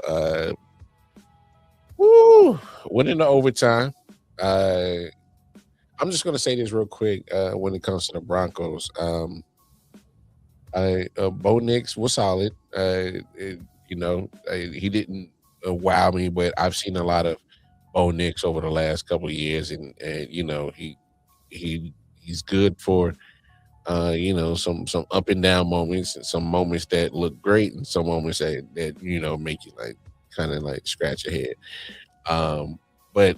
went into overtime. I'm just gonna say this real quick. When it comes to the Broncos, Bo Nix was solid. He didn't wow me, but I've seen a lot of Bo Nix over the last couple of years, and he's good for some up and down moments, and some moments that look great, and some moments that make you like kind of like scratch your head. But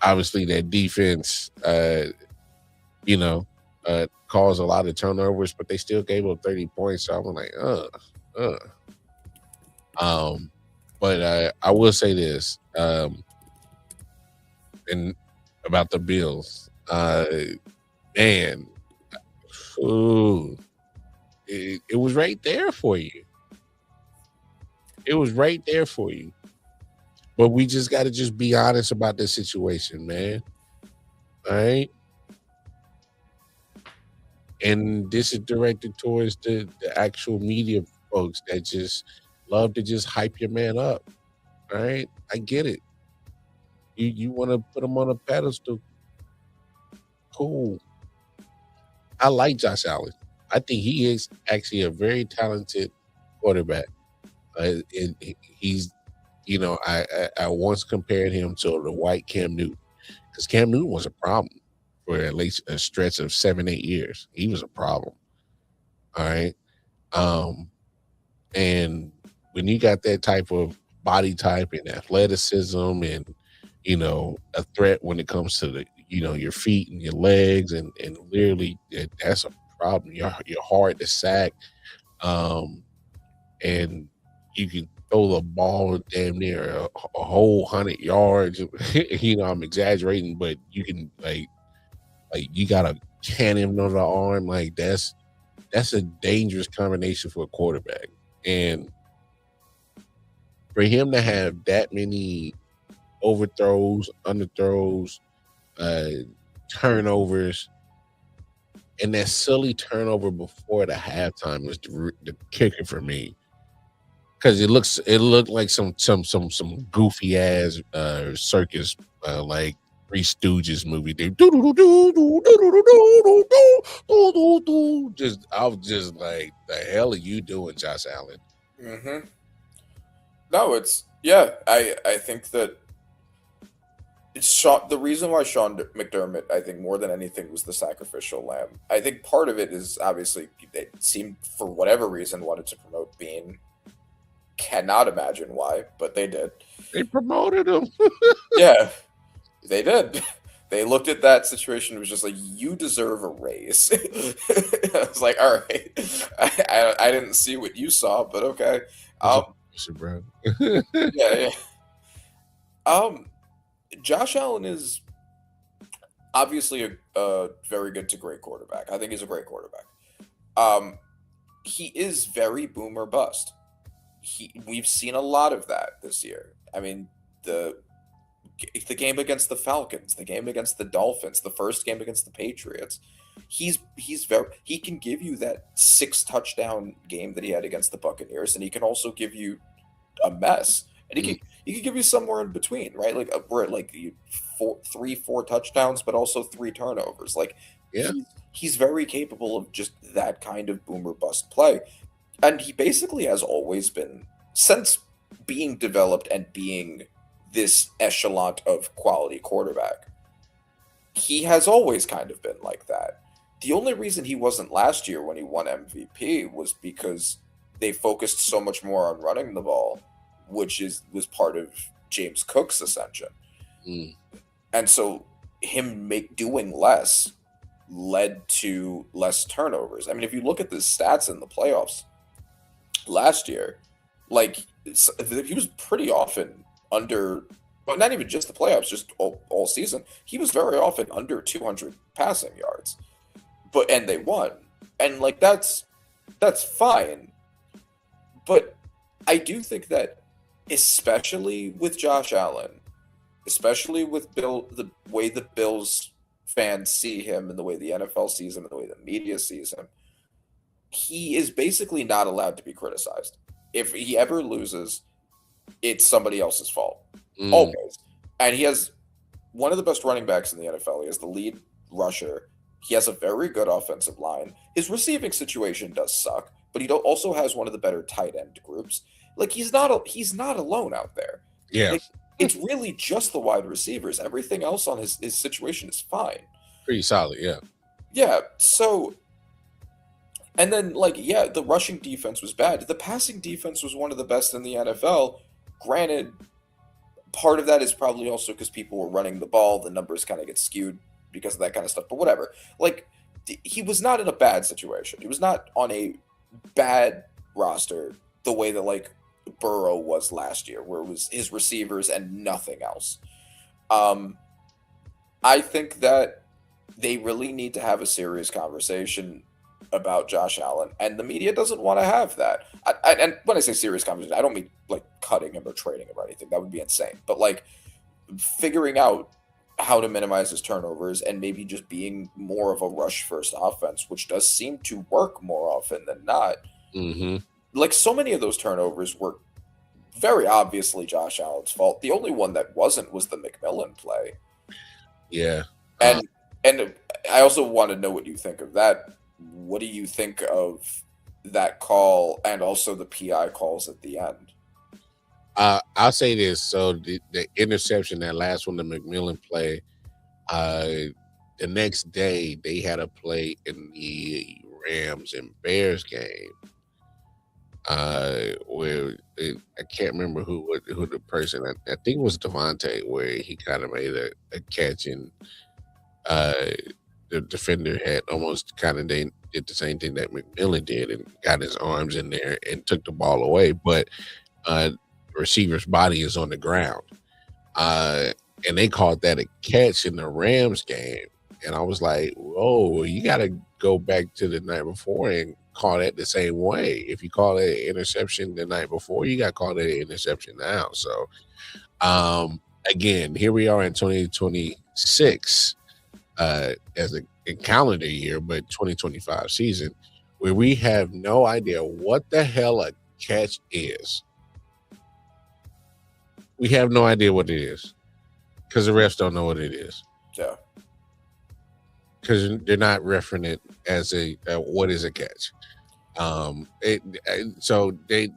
obviously that defense, caused a lot of turnovers, but they still gave up 30 points. So I'm like, But I will say this, and about the Bills, man, it was right there for you. It was right there for you. But we just got to just be honest about this situation, man. All right. And this is directed towards the actual media folks that just love to just hype your man up. All right. I get it. You want to put him on a pedestal. Cool. I like Josh Allen. I think he is actually a very talented quarterback. He's, I once compared him to the white Cam Newton, because Cam Newton was a problem for at least a stretch of 7-8 years. He was a problem. All right. And when you got that type of body type and athleticism and, a threat when it comes to your feet and your legs, and literally that's a problem. You're hard to sack, and you can throw the ball damn near a whole 100 yards. I'm exaggerating, but you can like you got a cannon under the arm. Like that's a dangerous combination for a quarterback, and for him to have that many overthrows, underthrows, turnovers, and that silly turnover before the halftime was the kicker for me, because it looked like some goofy ass circus, like Three Stooges movie. Just I was just like, the hell are you doing, Josh Allen? Mm-hmm. No, I think that the reason why Sean McDermott, I think more than anything, was the sacrificial lamb. I think part of it is obviously they seemed, for whatever reason, wanted to promote Bean. Cannot imagine why, but they did. They promoted him. Yeah, they did. They looked at that situation and was just like, you deserve a raise. I was like, all right. I didn't see what you saw, but okay. Bro. Yeah. Josh Allen is obviously a very good to great quarterback. I think he's a great quarterback. He is very boom or bust. We've seen a lot of that this year. I mean, the game against the Falcons, the game against the Dolphins, the first game against the Patriots. He can give you that 6 touchdown game that he had against the Buccaneers, and he can also give you a mess. And he can give you somewhere in between, right? Like we're at like 4 touchdowns, but also 3 turnovers. Like he's very capable of just that kind of boom or bust play. And he basically has always been, since being developed and being this echelon of quality quarterback, he has always kind of been like that. The only reason he wasn't last year when he won MVP was because they focused so much more on running the ball, which was part of James Cook's ascension. And so him doing less led to less turnovers. I mean, if you look at the stats in the playoffs last year, like he was pretty often under, but not even just the playoffs, just all season. He was very often under 200 passing yards, and they won, and like that's fine. But I do think that, especially with Josh Allen, especially with the way the Bills fans see him and the way the NFL sees him and the way the media sees him, he is basically not allowed to be criticized. If he ever loses, it's somebody else's fault. Always. And he has one of the best running backs in the NFL. He has the lead rusher. He has a very good offensive line. His receiving situation does suck, but he also has one of the better tight end groups. Like he's not alone out there. Yeah. Like, it's really just the wide receivers. Everything else on his situation is fine. Pretty solid, yeah. Yeah, so, and then, the rushing defense was bad. The passing defense was one of the best in the NFL. Granted, part of that is probably also because people were running the ball. The numbers kind of get skewed because of that kind of stuff, but whatever. Like, he was not in a bad situation. He was not on a bad roster the way that, like, Burrow was last year, where it was his receivers and nothing else. I think that they really need to have a serious conversation about Josh Allen, and the media doesn't want to have that. And when I say serious conversation, I don't mean like cutting him or trading him or anything. That would be insane. But like figuring out how to minimize his turnovers and maybe just being more of a rush first offense, which does seem to work more often than not. Mm-hmm. Like so many of those turnovers were very obviously Josh Allen's fault. The only one that wasn't was the McMillan play. Yeah. And I also want to know what you think of that. What do you think of that call and also the PI calls at the end? I'll say this. So the interception, that last one, the McMillan play, the next day they had a play in the Rams and Bears game. where I can't remember who the person. I think it was Devontae, where he kind of made a catch and uh, the defender had almost kind of did the same thing that McMillan did and got his arms in there and took the ball away, but the receiver's body is on the ground. Uh, and they called that a catch in the Rams game. And I was like, whoa, you got to go back to the night before and call that the same way. If you call it an interception the night before, you got to call it an interception now. So, again, here we are in 2026 as a calendar year, but 2025 season, where we have no idea what the hell a catch is. We have no idea what it is because the refs don't know what it is. Yeah. Because they're not referencing it as a what is a catch. So they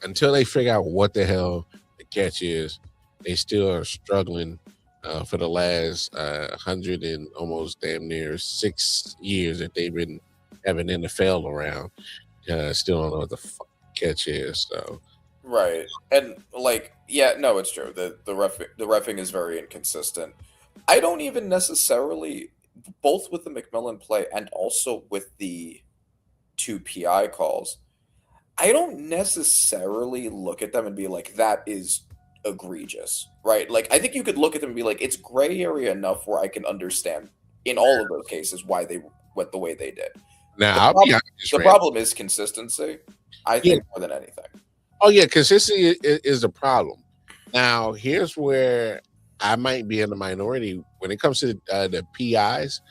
until they figure out what the hell the catch is, they still are struggling for the last 100 and almost damn near 6 years that they've been having NFL around. Still don't know what the fuck catch is. So. Right. And like, yeah, no, it's true. The reffing is very inconsistent. I don't even necessarily, both with the McMillan play and also with the 2 PI calls, I don't necessarily look at them and be like, that is egregious, right? Like, I think you could look at them and be like, it's gray area enough where I can understand in all of those cases why they went the way they did. Now, the problem is consistency, I think, more than anything. Oh yeah, consistency is the problem. Now, here's where I might be in the minority when it comes to the PIs.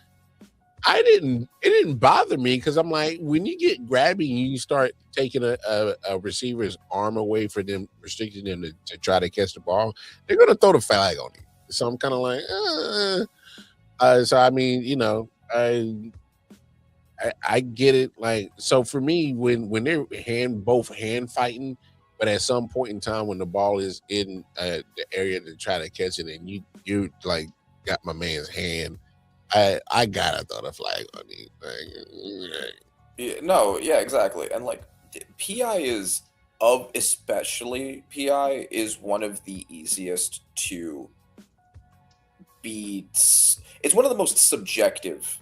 It didn't bother me because I'm like, when you get grabby and you start taking a receiver's arm away for them, restricting them to try to catch the ball, they're gonna throw the flag on you. So I'm kind of like, so I mean, you know, I get it. Like, so for me, when they're both hand fighting. But at some point in time, when the ball is in the area to try to catch it, and you like got my man's hand, I gotta throw the flag on you. Yeah, exactly. And like PI especially PI is one of the easiest to beat. It's one of the most subjective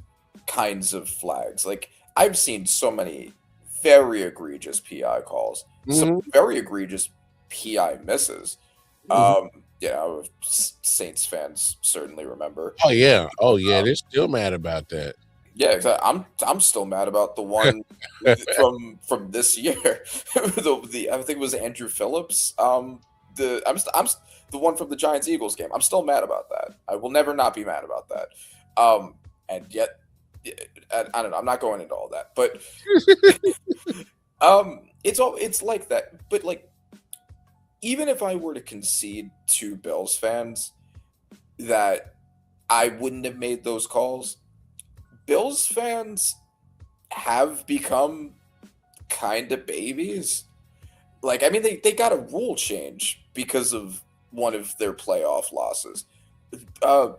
kinds of flags. Like I've seen so many very egregious PI calls. Some very egregious PI misses. Saints fans certainly remember. Oh yeah, they're still mad about that. Yeah, exactly. I'm still mad about the one from this year. I think it was Andrew Phillips. The one from the Giants Eagles game. I'm still mad about that. I will never not be mad about that. And yet, I don't know. I'm not going into all that, but. It's like that, but like, even if I were to concede to Bills fans that I wouldn't have made those calls, Bills fans have become kind of babies. Like, I mean, they got a rule change because of one of their playoff losses. Their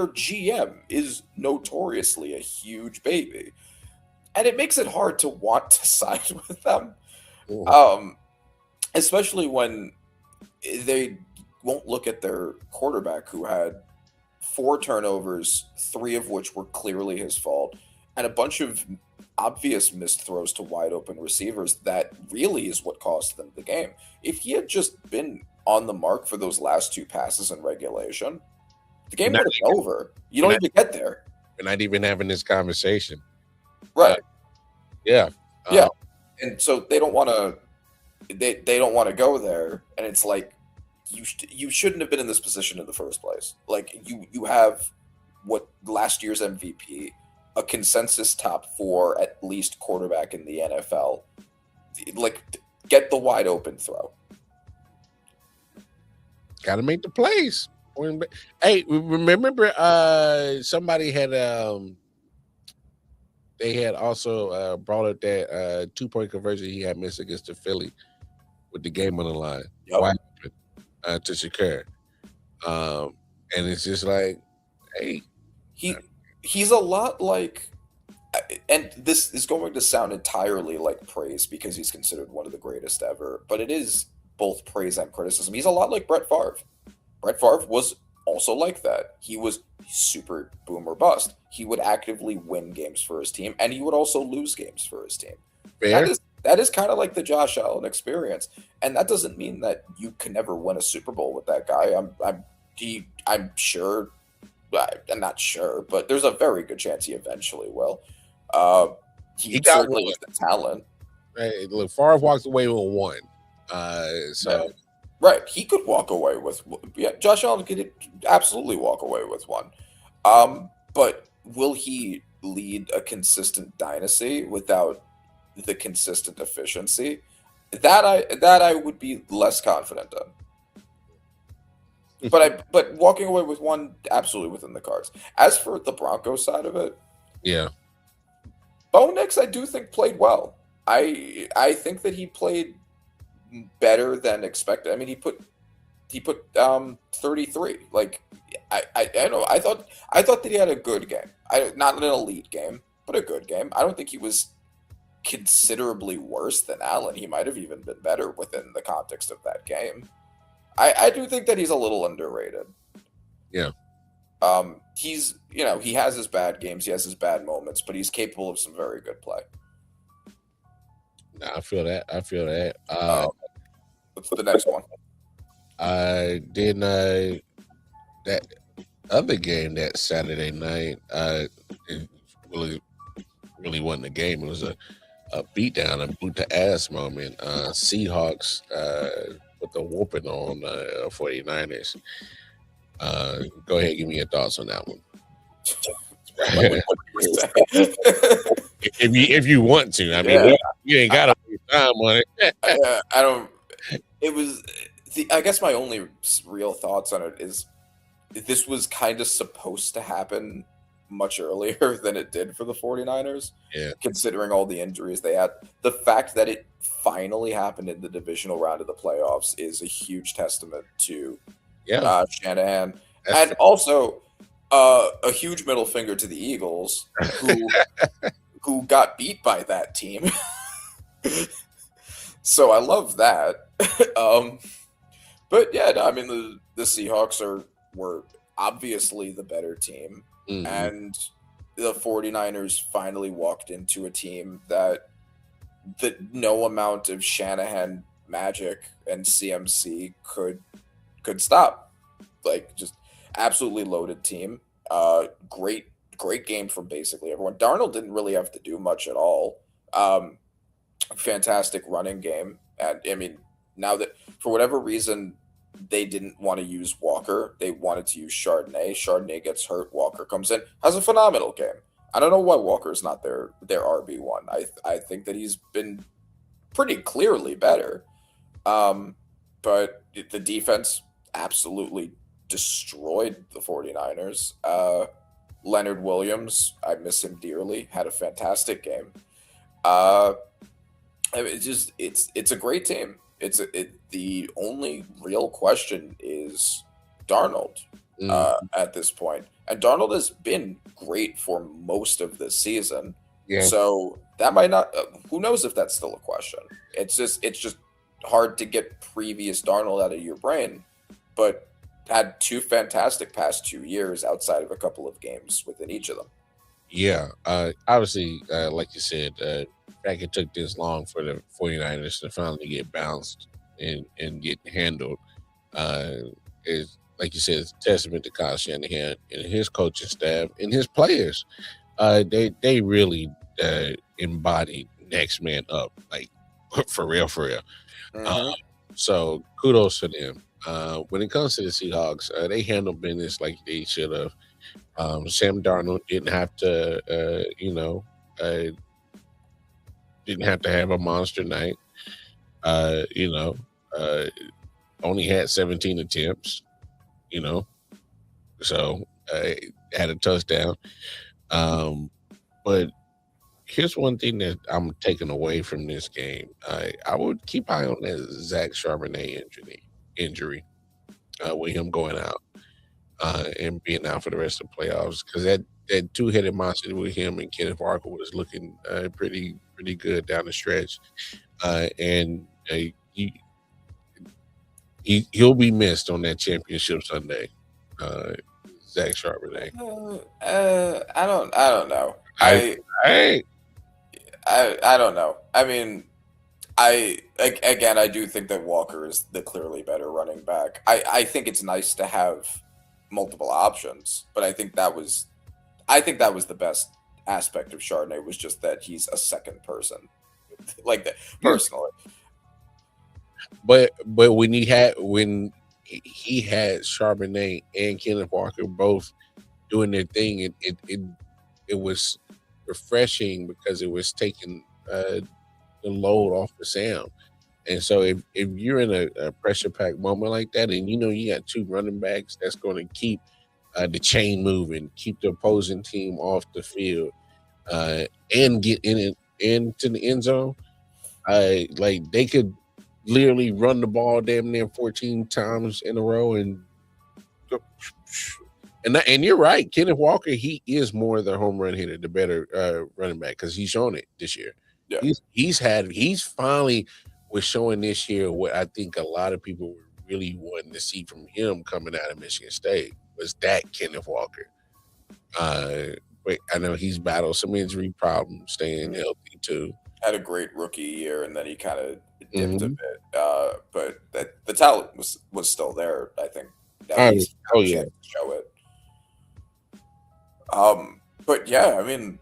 GM is notoriously a huge baby. And it makes it hard to want to side with them, especially when they won't look at their quarterback who had 4 turnovers, 3 of which were clearly his fault, and a bunch of obvious missed throws to wide open receivers that really is what cost them the game. If he had just been on the mark for those last 2 passes in regulation, the game would have been over. You don't even get there. We're not even having this conversation. Right. Yeah. And so they don't want to. They don't want to go there, and it's like you shouldn't have been in this position in the first place. Like you have what last year's MVP, a consensus top 4 at least quarterback in the NFL. Like get the wide open throw. Got to make the plays. Hey, remember somebody had they had also brought up that 2-point conversion he had missed against the Philly with the game on the line. Wide open to Shakur. And it's just like, hey. He's a lot like and this is going to sound entirely like praise because he's considered one of the greatest ever, but it is both praise and criticism. He's a lot like Brett Favre. Brett Favre was also like that. He was super boom or bust. He would actively win games for his team, and he would also lose games for his team. Fair. That is kind of like the Josh Allen experience, and that doesn't mean that you can never win a Super Bowl with that guy. I'm sure. I'm not sure, but there's a very good chance he eventually will. He got certainly one. has the talent. Hey, look, Favre walks away with one. So Right, he could walk away with. Yeah, Josh Allen could absolutely walk away with one. But will he lead a consistent dynasty without the consistent efficiency? That I would be less confident in. But walking away with one, absolutely within the cards. As for the Broncos side of it, yeah, Bo Nix, I do think played well. I think that he played better than expected. I mean, he put 33. Like I don't know. I thought that he had a good game. Not an elite game, but a good game. I don't think he was considerably worse than Allen. He might have even been better within the context of that game. I do think that he's a little underrated. yeah. He has his bad games, he has his bad moments, but he's capable of some very good play. Nah, I feel that. What's the next one? Then that other game that Saturday night, it really wasn't a game. It was a beatdown, a boot to ass moment. Seahawks put the whooping on 49ers. Go ahead, give me your thoughts on that one. if you want to, I mean, you ain't got to waste time on it. I don't. It was. I guess my only real thoughts on it is this was kind of supposed to happen much earlier than it did for the 49ers. Yeah. Considering all the injuries they had, the fact that it finally happened in the divisional round of the playoffs is a huge testament to Shanahan, and also a huge middle finger to the Eagles, who got beat by that team. So I love that. But yeah, no, I mean the Seahawks were obviously the better team, and the 49ers finally walked into a team that no amount of Shanahan magic and CMC could stop. Like, just absolutely loaded team. Great game from basically everyone. Darnold didn't really have to do much at all. Fantastic running game. And I mean, now that for whatever reason they didn't want to use Walker, they wanted to use Chardonnay. Chardonnay gets hurt. Walker comes in, has a phenomenal game. I don't know why Walker's not their RB1. I think that he's been pretty clearly better. But the defense absolutely destroyed the 49ers. Leonard Williams, I miss him dearly, had a fantastic game. It's a great team. The only real question is Darnold at this point. And Darnold has been great for most of the season. Yeah. So that might not who knows if that's still a question. It's just hard to get previous Darnold out of your brain, but had two fantastic past 2 years outside of a couple of games within each of them. Yeah. Obviously, like you said, the fact it took this long for the 49ers to finally get bounced and get handled is, like you said, it's a testament to Kyle Shanahan and his coaching staff and his players. They really embodied next man up, like for real. So kudos to them. When it comes to the Seahawks, they handled business like they should have. Sam Darnold didn't have to, didn't have to have a monster night. Only had 17 attempts. So had a touchdown. But here's one thing that I'm taking away from this game. I would keep eye on that Zach Charbonnet injury with him going out and being out for the rest of the playoffs, because that two-headed monster with him and Kenneth Walker was looking pretty good down the stretch. And he, he'll be missed on that championship Sunday. Uh, Zach Charbonnet. I don't know. I I I don't know. I mean, again, I do think that Walker is the clearly better running back. I think it's nice to have multiple options, but I think that was the best aspect of Chardonnay was just that he's a second person, like that personally. but when he had Charbonnet and Kenneth Walker both doing their thing, it was refreshing because it was taking the load off the Sam. And so if you're in a pressure pack moment like that, and you know you got two running backs that's going to keep the chain moving, keep the opposing team off the field, and get into the end zone, like they could literally run the ball damn near 14 times in a row and and you're right, Kenneth Walker, he is more the home run hitter, the better running back because he's shown it this year. Yeah. He's finally was showing this year what I think a lot of people were really wanting to see from him coming out of Michigan State was that Kenneth Walker. But I know he's battled some injury problems, staying healthy too. Had a great rookie year, and then he kind of dipped a Mhm. bit. But the talent was still there. I think. At Oh, least oh, had a yeah. chance to show it. But yeah, I mean,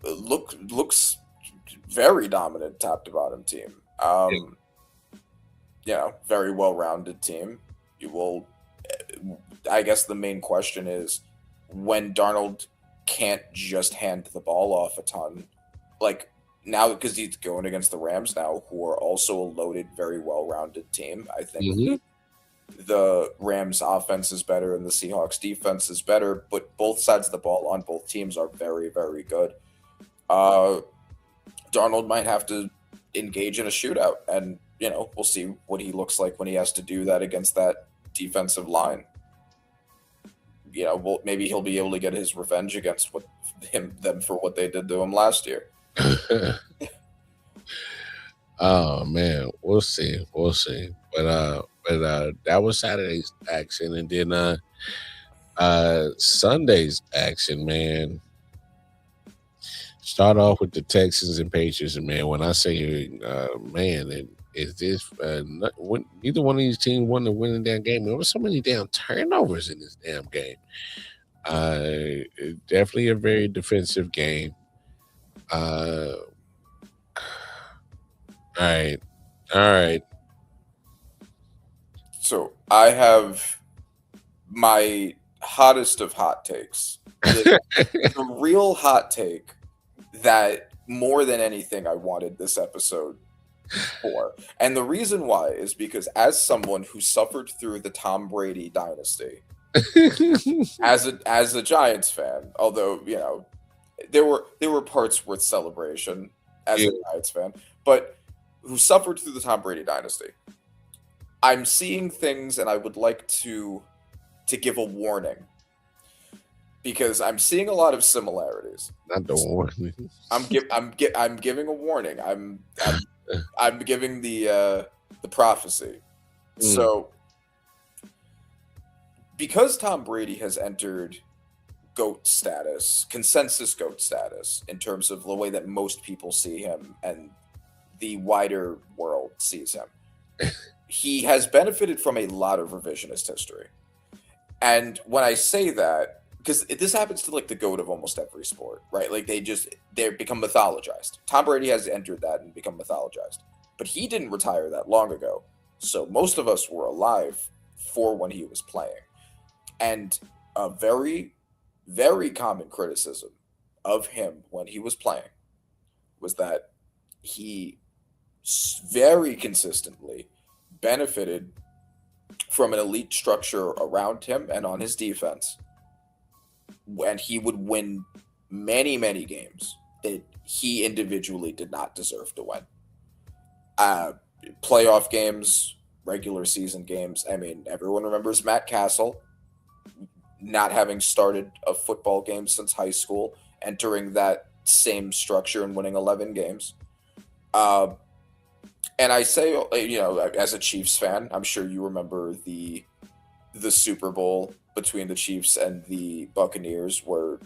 looks very dominant top to bottom team. You know, very well rounded team. You will. I guess the main question is when Darnold can't just hand the ball off a ton, like now because he's going against the Rams now, who are also a loaded, very well rounded team. I think Mhm. the Rams offense is better and the Seahawks defense is better, but both sides of the ball on both teams are very, very good. Darnold might have to engage in a shootout, and you know we'll see what he looks like when he has to do that against that defensive line. You know, well, maybe he'll be able to get his revenge against them for what they did to him last year. Oh man, we'll see. We'll see. But that was Saturday's action, and then Sunday's action, man. Start off with the Texans and Patriots, and man, when I say man, is this neither one of these teams won the winning damn game. There was so many damn turnovers in this damn game. Definitely a very defensive game. All right, all right. So I have my hottest of hot takes. The real hot take that more than anything I wanted this episode for. And the reason why is because as someone who suffered through the Tom Brady dynasty, as a Giants fan, although, you know, there were parts worth celebration as a Giants fan, but who suffered through the Tom Brady dynasty. I'm seeing things and I would like to give a warning because I'm seeing a lot of similarities. Not the warning. I'm giving a warning. I'm giving the prophecy. So because Tom Brady has entered GOAT status, consensus GOAT status in terms of the way that most people see him and the wider world sees him. He has benefited from a lot of revisionist history. And when I say that, because this happens to like the GOAT of almost every sport, right? Like they become mythologized. Tom Brady has entered that and become mythologized. But he didn't retire that long ago. So most of us were alive for when he was playing. And a very, very common criticism of him when he was playing was that he very consistently benefited from an elite structure around him and on his defense, and he would win many, many games that he individually did not deserve to win. Playoff games, regular season games. I mean, everyone remembers Matt Castle. not having started a football game since high school, entering that same structure and winning 11 games. And I say, as a Chiefs fan, I'm sure you remember the Super Bowl between the Chiefs and the Buccaneers, where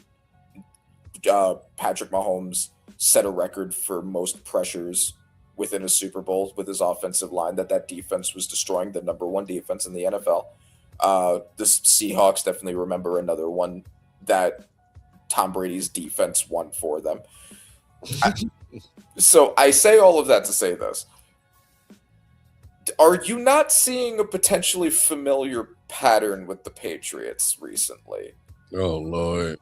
Patrick Mahomes set a record for most pressures within a Super Bowl with his offensive line. That defense was destroying, the number one defense in the NFL. The Seahawks definitely remember another one that Tom Brady's defense won for them. So I say all of that to say this. Are you not seeing a potentially familiar pattern with the Patriots recently? Oh, Lord.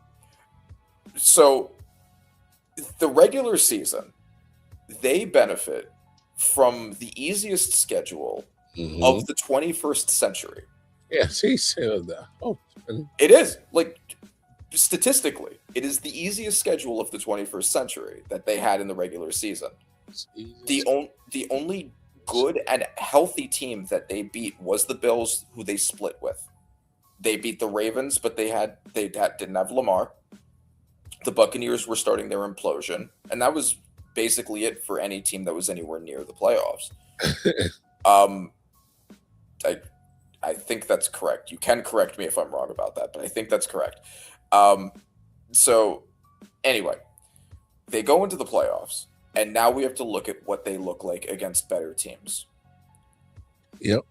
So the regular season, they benefit from the easiest schedule of the 21st century. Yes, he said that. Oh, it is. Like, statistically, it is the easiest schedule of the 21st century that they had in the regular season. The only good and healthy team that they beat was the Bills, who they split with. They beat the Ravens, but they didn't have Lamar. The Buccaneers were starting their implosion, and that was basically it for any team that was anywhere near the playoffs. I think that's correct. You can correct me if I'm wrong about that, but I think that's correct. So anyway, they go into the playoffs, and now we have to look at what they look like against better teams. Yep.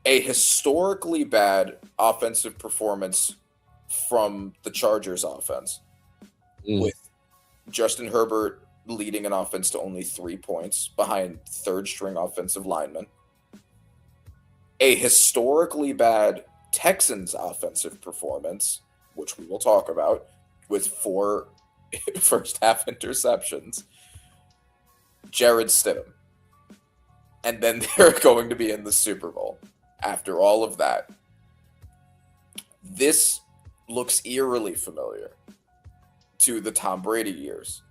A historically bad offensive performance from the Chargers offense, with Justin Herbert leading an offense to only 3 points behind third-string offensive linemen. A historically bad Texans offensive performance, which we will talk about, with 4 first-half interceptions. Jared Stidham. And then they're going to be in the Super Bowl. After all of that, this looks eerily familiar to the Tom Brady years.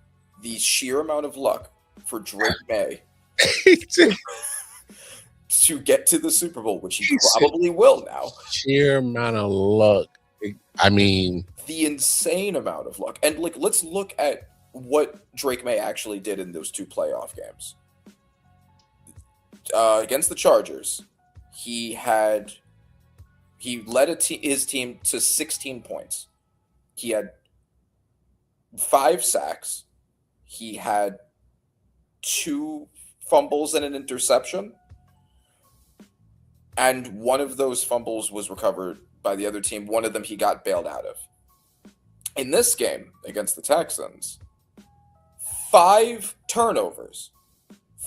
The sheer amount of luck for Drake May to get to the Super Bowl, which he probably will now. Sheer amount of luck. I mean, the insane amount of luck. And let's look at what Drake May actually did in those 2 playoff games. Against the Chargers, he led his team to 16 points. He had 5 sacks. He had 2 fumbles and an interception. And one of those fumbles was recovered by the other team. One of them he got bailed out of. In this game against the Texans, 5 turnovers,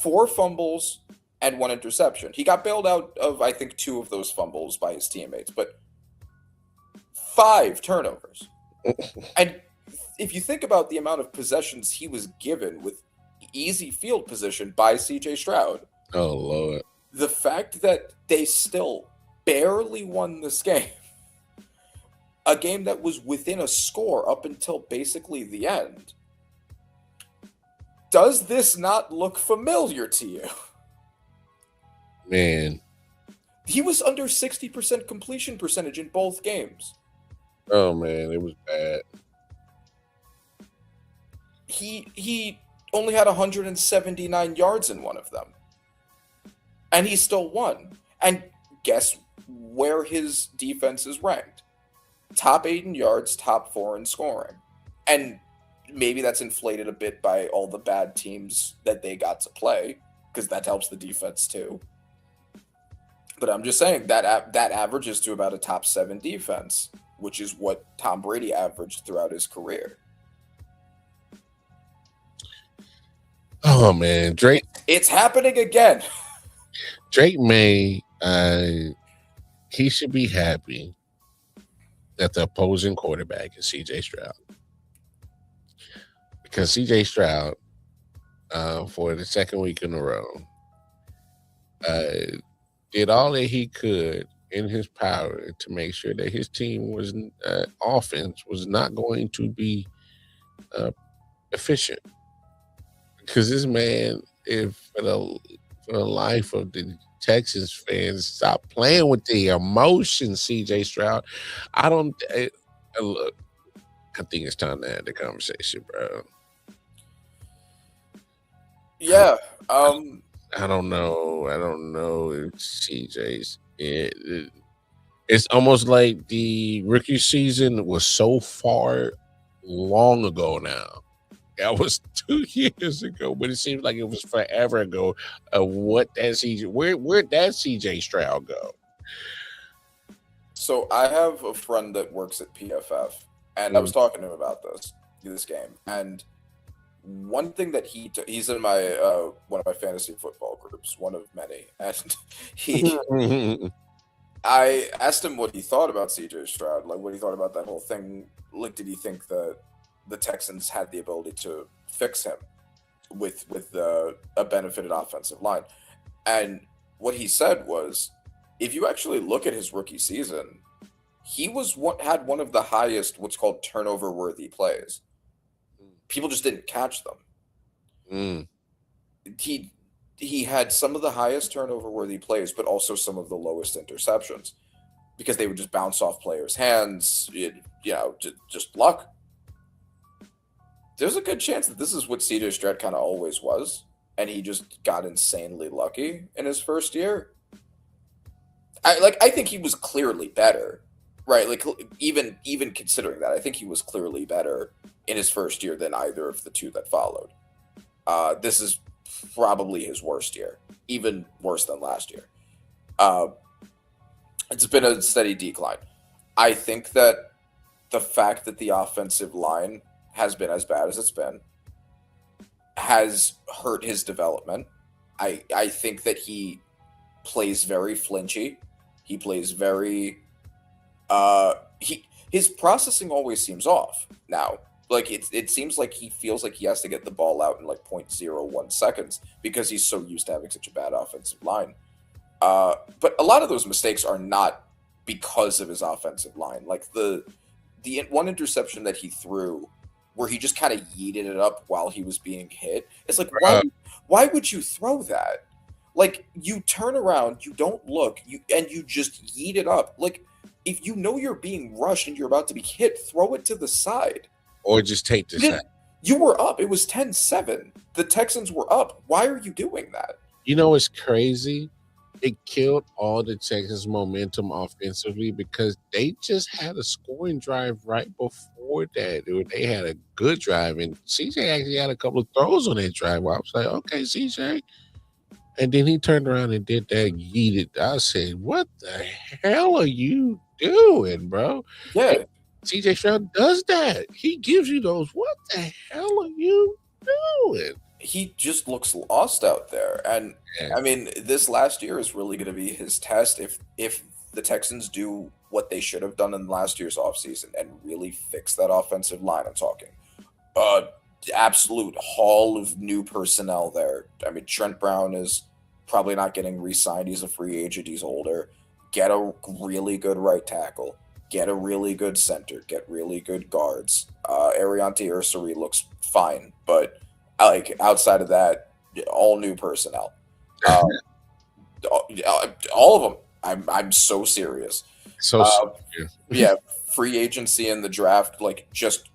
4 fumbles, and 1 interception. He got bailed out of, I think, 2 of those fumbles by his teammates, but 5 turnovers. And if you think about the amount of possessions he was given with easy field position by C.J. Stroud. Oh, Lord. The fact that they still barely won this game, a game that was within a score up until basically the end, does this not look familiar to you? Man. He was under 60% completion percentage in both games. Oh, man, it was bad. He only had 179 yards in one of them. And he still won. And guess where his defense is ranked? Top 8 in yards, top 4 in scoring. And maybe that's inflated a bit by all the bad teams that they got to play, because that helps the defense too. But I'm just saying that averages to about a top 7 defense, which is what Tom Brady averaged throughout his career. Oh, man. Drake. It's happening again. Drake May, he should be happy that the opposing quarterback is C.J. Stroud. Because C.J. Stroud, for the second week in a row, did all that he could in his power to make sure that his team was offense was not going to be efficient. Because this man, if for the life of the Texans fans, stop playing with the emotions, CJ Stroud. I don't look. I think it's time to end the conversation, bro. Yeah. I don't know. I don't know if CJ's it's almost like the rookie season was so far long ago now. That was 2 years ago, but it seems like it was forever ago. What that CJ? Where'd that CJ Stroud go? So I have a friend that works at PFF, and I was talking to him about this game, and one thing that he's in my one of my fantasy football groups, one of many, and he I asked him what he thought about CJ Stroud, like what he thought about that whole thing. Like, did he think that the Texans had the ability to fix him with a benefited offensive line? And what he said was, if you actually look at his rookie season, he had one of the highest what's called turnover worthy plays. People just didn't catch them. He had some of the highest turnover worthy plays, but also some of the lowest interceptions because they would just bounce off players' hands. Just luck. There's a good chance that this is what CJ Stroud kind of always was, and he just got insanely lucky in his first year. I think he was clearly better, right? Like even considering that, I think he was clearly better in his first year than either of the two that followed. This is probably his worst year, even worse than last year. It's been a steady decline. I think that the fact that the offensive line has been as bad as it's been has hurt his development. I think that he plays very flinchy. He plays very his processing always seems off now. Like it seems like he feels like he has to get the ball out in like 0.01 seconds because he's so used to having such a bad offensive line. But a lot of those mistakes are not because of his offensive line. Like the one interception that he threw where he just kind of yeeted it up while he was being hit. It's like, why would you throw that? Like, you turn around, you don't look, and you just yeet it up. Like, if you know you're being rushed and you're about to be hit, throw it to the side. Or just take the sack. You were up. It was 10-7. The Texans were up. Why are you doing that? You know what's crazy? It killed all the Texans' momentum offensively because they just had a scoring drive right before that. They had a good drive, and CJ actually had a couple of throws on that drive. I was like, okay, CJ. And then he turned around and did that yeeted. I said, what the hell are you doing, bro? Yeah. And CJ Stroud does that. He gives you those, what the hell are you doing? He just looks lost out there. And I mean, this last year is really going to be his test. If the Texans do what they should have done in last year's offseason and really fix that offensive line, I'm talking absolute haul of new personnel there. I mean, Trent Brown is probably not getting re-signed. He's a free agent. He's older. Get a really good right tackle. Get a really good center. Get really good guards. Ariante Ursary looks fine, but like outside of that, all new personnel. All of them. I'm so serious. Yeah, free agency in the draft, like just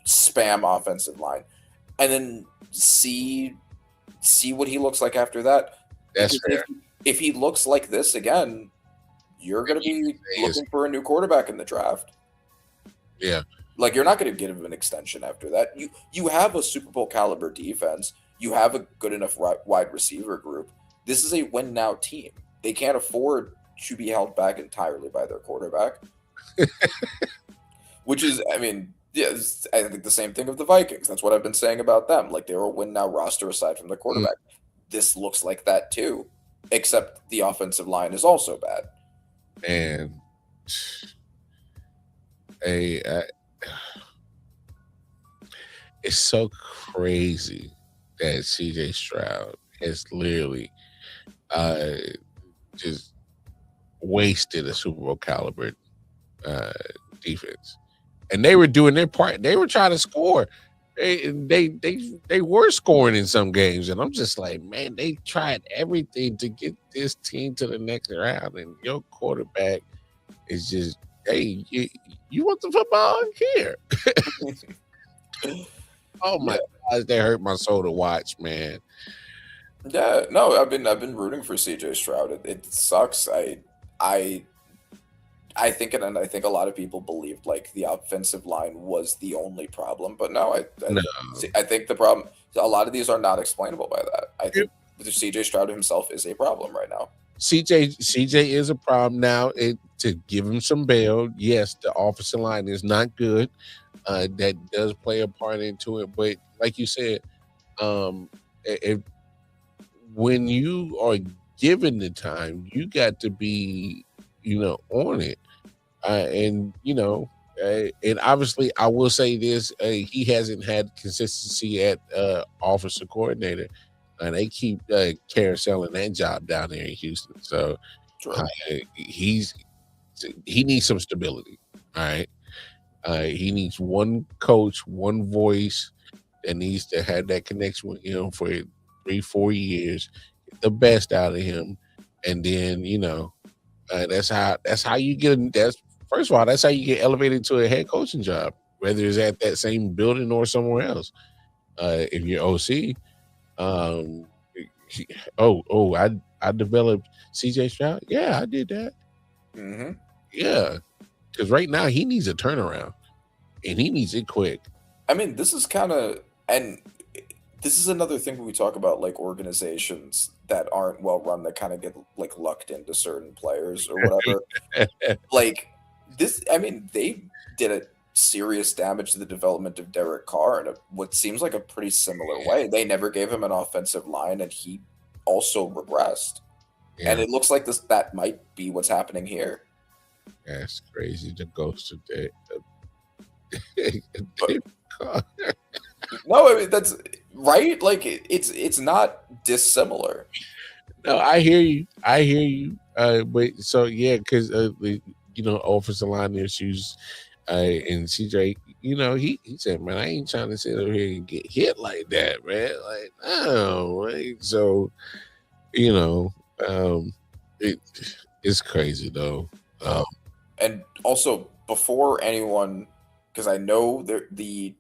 spam offensive line, and then see what he looks like after that. That's fair. If he looks like this again, you're going to be looking for a new quarterback in the draft. Yeah. Like, you're not going to give him an extension after that. You have a Super Bowl caliber defense. You have a good enough wide receiver group. This is a win now team. They can't afford to be held back entirely by their quarterback. Which is, I mean, yeah, I think the same thing of the Vikings. That's what I've been saying about them. Like, they're a win now roster aside from their quarterback. This looks like that too, except the offensive line is also bad. And it's so crazy that CJ Stroud has literally just wasted a Super Bowl caliber defense. And they were doing their part. They were trying to score. they were scoring in some games, and I'm just like, man, they tried everything to get this team to the next round, and your quarterback is just, hey, you want the football here? Oh my gosh, that hurt my soul to watch, man. Yeah, no, I've been rooting for CJ Stroud. It sucks. I I think, and I think a lot of people believed like the offensive line was the only problem, but no, No, I think the problem. A lot of these are not explainable by that. I think CJ Stroud himself is a problem right now. CJ is a problem now. To give him some bail, yes, the offensive line is not good. That does play a part into it, but like you said, um, if when you are given the time, you got to be, on it. And and obviously, I will say this: he hasn't had consistency at officer coordinator, and they keep carouseling that job down there in Houston. So True. he needs some stability. All right, he needs one coach, one voice that needs to have that connection with him for 3-4 years, get the best out of him, and then that's how you get. That's first of all, that's how you get elevated to a head coaching job, whether it's at that same building or somewhere else. If you're OC, um, I developed CJ Stroud. Yeah, I did that. Hmm. Yeah, because right now he needs a turnaround, and he needs it quick. I mean, this is kind of, and this is another thing when we talk about like organizations that aren't well run that kind of get like lucked into certain players or whatever. Like this, I mean, they did a serious damage to the development of Derek Carr in what seems like a pretty similar way. They never gave him an offensive line, and he also regressed. And Yeah, it looks like that might be what's happening here. that's crazy. The ghost of that. But no, I mean that's right. Like it's not dissimilar. No, I hear you. I hear you. But so yeah, because offensive line issues, and CJ, he said, man, I ain't trying to sit over here and get hit like that, man. Like, no, right? So, you know, um, it it's crazy though. No. And also before anyone, because I know the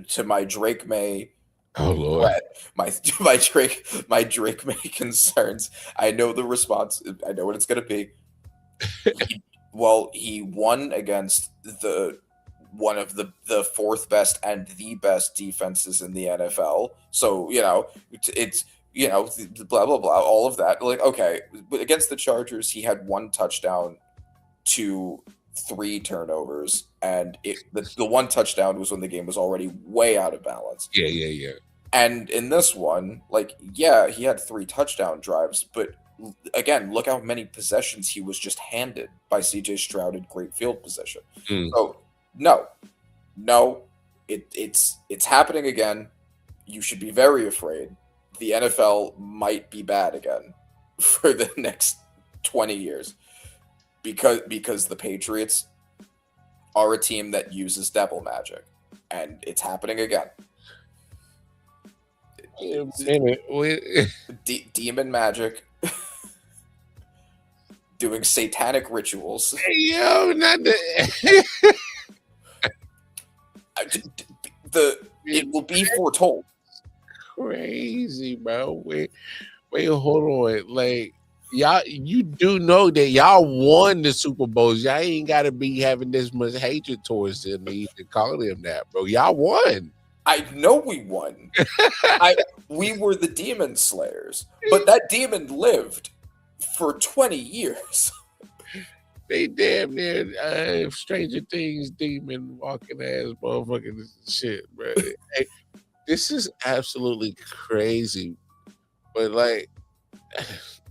to my Drake May Oh Lord, threat, my Drake May concerns. I know the response. I know what it's gonna be. He won against one of the fourth best and the best defenses in the NFL. So it's blah blah blah, all of that. Like okay, but against the Chargers, he had one touchdown to 3 turnovers, and the one touchdown was when the game was already way out of balance. yeah. And in this one, like, yeah, he had 3 touchdown drives, but again, look how many possessions he was just handed by CJ Stroud in great field position. Mm. So no, it's happening again. You should be very afraid. The NFL might be bad again for the next 20 years because the Patriots are a team that uses devil magic, and it's happening again. Demon magic, doing satanic rituals. Yo, not the. It will be foretold. Crazy, bro. Wait, hold on. Like, y'all, you do know that y'all won the Super Bowls. Y'all ain't got to be having this much hatred towards them to even call them that, bro. Y'all won. I know we won. We were the demon slayers, but that demon lived for 20 years. They damn near Stranger Things demon walking ass motherfucking shit, bro. Hey, this is absolutely crazy. But like,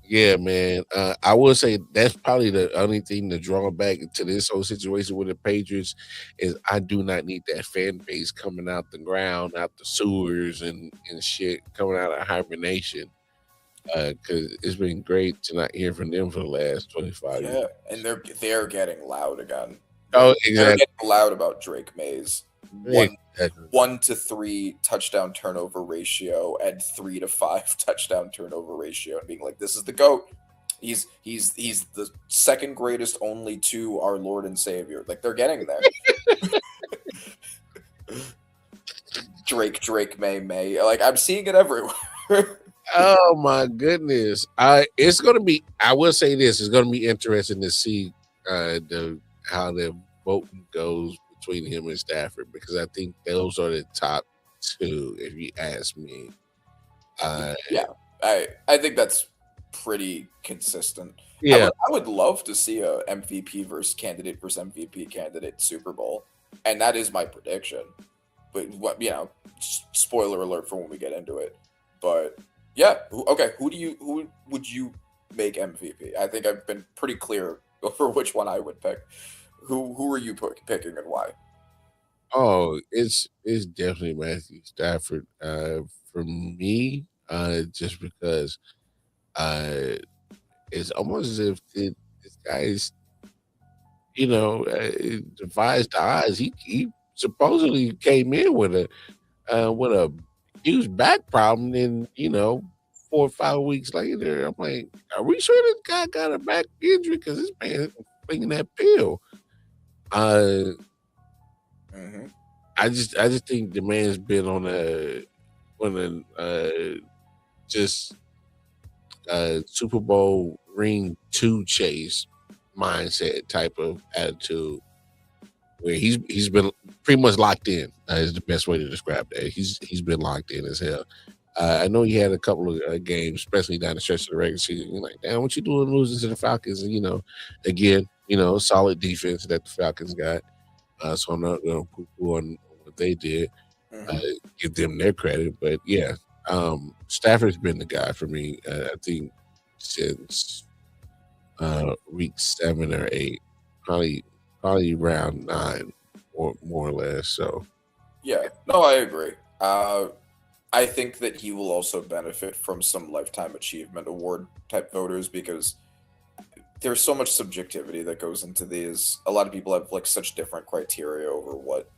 yeah, man. I will say that's probably the only thing to draw back to this whole situation with the Patriots is I do not need that fan base coming out the ground, out the sewers and shit, coming out of hibernation. Because it's been great to not hear from them for the last 25 years. Yeah, and they're getting loud again. Oh, They're exactly. getting loud about Drake Mays. one Exactly. 1 to 3 touchdown turnover ratio and 3 to 5 touchdown turnover ratio, and being like, this is the GOAT. He's the second greatest only to our Lord and Savior. Like, they're getting there. Drake, May. Like, I'm seeing it everywhere. Oh my goodness. It's gonna be, I will say this, it's gonna be interesting to see how the voting goes between him and Stafford, because I think those are the top two, if you ask me. Yeah, I think that's pretty consistent. Yeah. I would love to see a MVP versus MVP candidate Super Bowl, and that is my prediction. But what, spoiler alert for when we get into it. But yeah, okay. Who would you make MVP? I think I've been pretty clear for which one I would pick. Who are you picking and why? Oh, it's definitely Matthew Stafford. For me, just because it's almost as if this guy is, it defies the odds. He supposedly came in with a huge back problem, and 4 or 5 weeks later, I'm like, are we sure this guy got a back injury? Because this man is taking that pill. Mm-hmm. I just think the man's been on a just Super Bowl ring 2 chase mindset type of attitude, where he's been pretty much locked in. Is the best way to describe that. He's been locked in as hell. I know he had a couple of games, especially down the stretch of the regular season. You're like, damn, what you doing losing to the Falcons? And again, solid defense that the Falcons got. So I'm not going to poo-poo on what they did. Give them their credit, but yeah, Stafford's been the guy for me. I think since week 7 or 8, probably around 9, or more or less. So yeah, no, I agree. I think that he will also benefit from some lifetime achievement award type voters, because there's so much subjectivity that goes into these. A lot of people have like such different criteria over what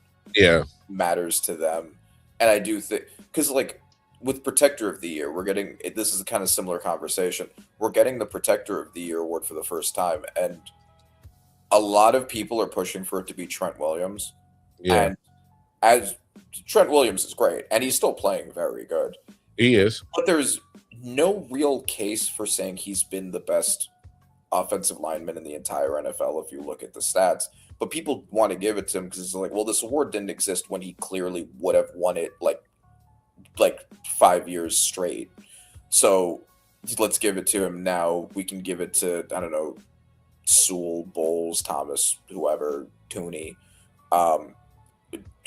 matters to them, and I do think, because like with Protector of the Year, we're getting, this is a kind of similar conversation. We're getting the Protector of the Year award for the first time, and a lot of people are pushing for it to be Trent Williams. Yeah. And as Trent Williams is great, and he's still playing very good. He is. But there's no real case for saying he's been the best offensive lineman in the entire NFL if you look at the stats. But people want to give it to him because it's like, well, this award didn't exist when he clearly would have won it like 5 years straight. So let's give it to him now. We can give it to, I don't know, Sewell, Bowles, Thomas, whoever, Tooney,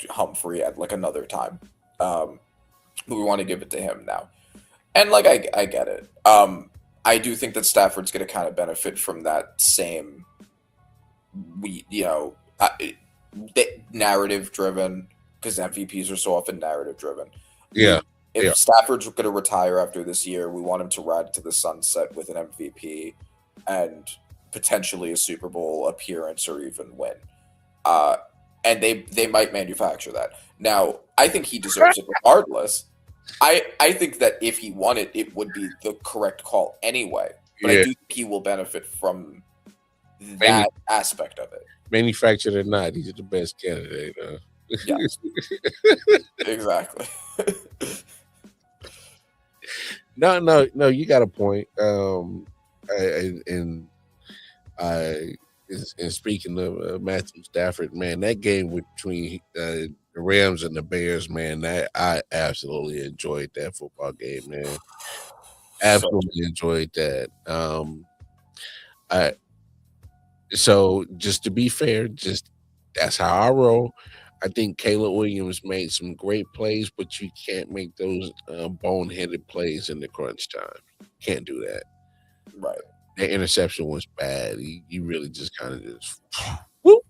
Humphrey at like another time. We want to give it to him now. And like, I get it. I do think that Stafford's going to kind of benefit from that same, narrative driven, because MVPs are so often narrative driven. Yeah. If Stafford's going to retire after this year, we want him to ride to the sunset with an MVP and potentially a Super Bowl appearance or even win. And they might manufacture that. Now, I think he deserves it regardless. I think that if he won it, it would be the correct call anyway. But I do think he will benefit from that aspect of it. Manufactured or not, he's the best candidate. Yes. Exactly. No, you got a point. And speaking of Matthew Stafford, man, that game between the Rams and the Bears, man, that I absolutely enjoyed that football game, man. Absolutely enjoyed that. So just to be fair, that's how I roll. I think Caleb Williams made some great plays, but you can't make those boneheaded plays in the crunch time. Can't do that. Right. That interception was bad. He really just kind of just whoop.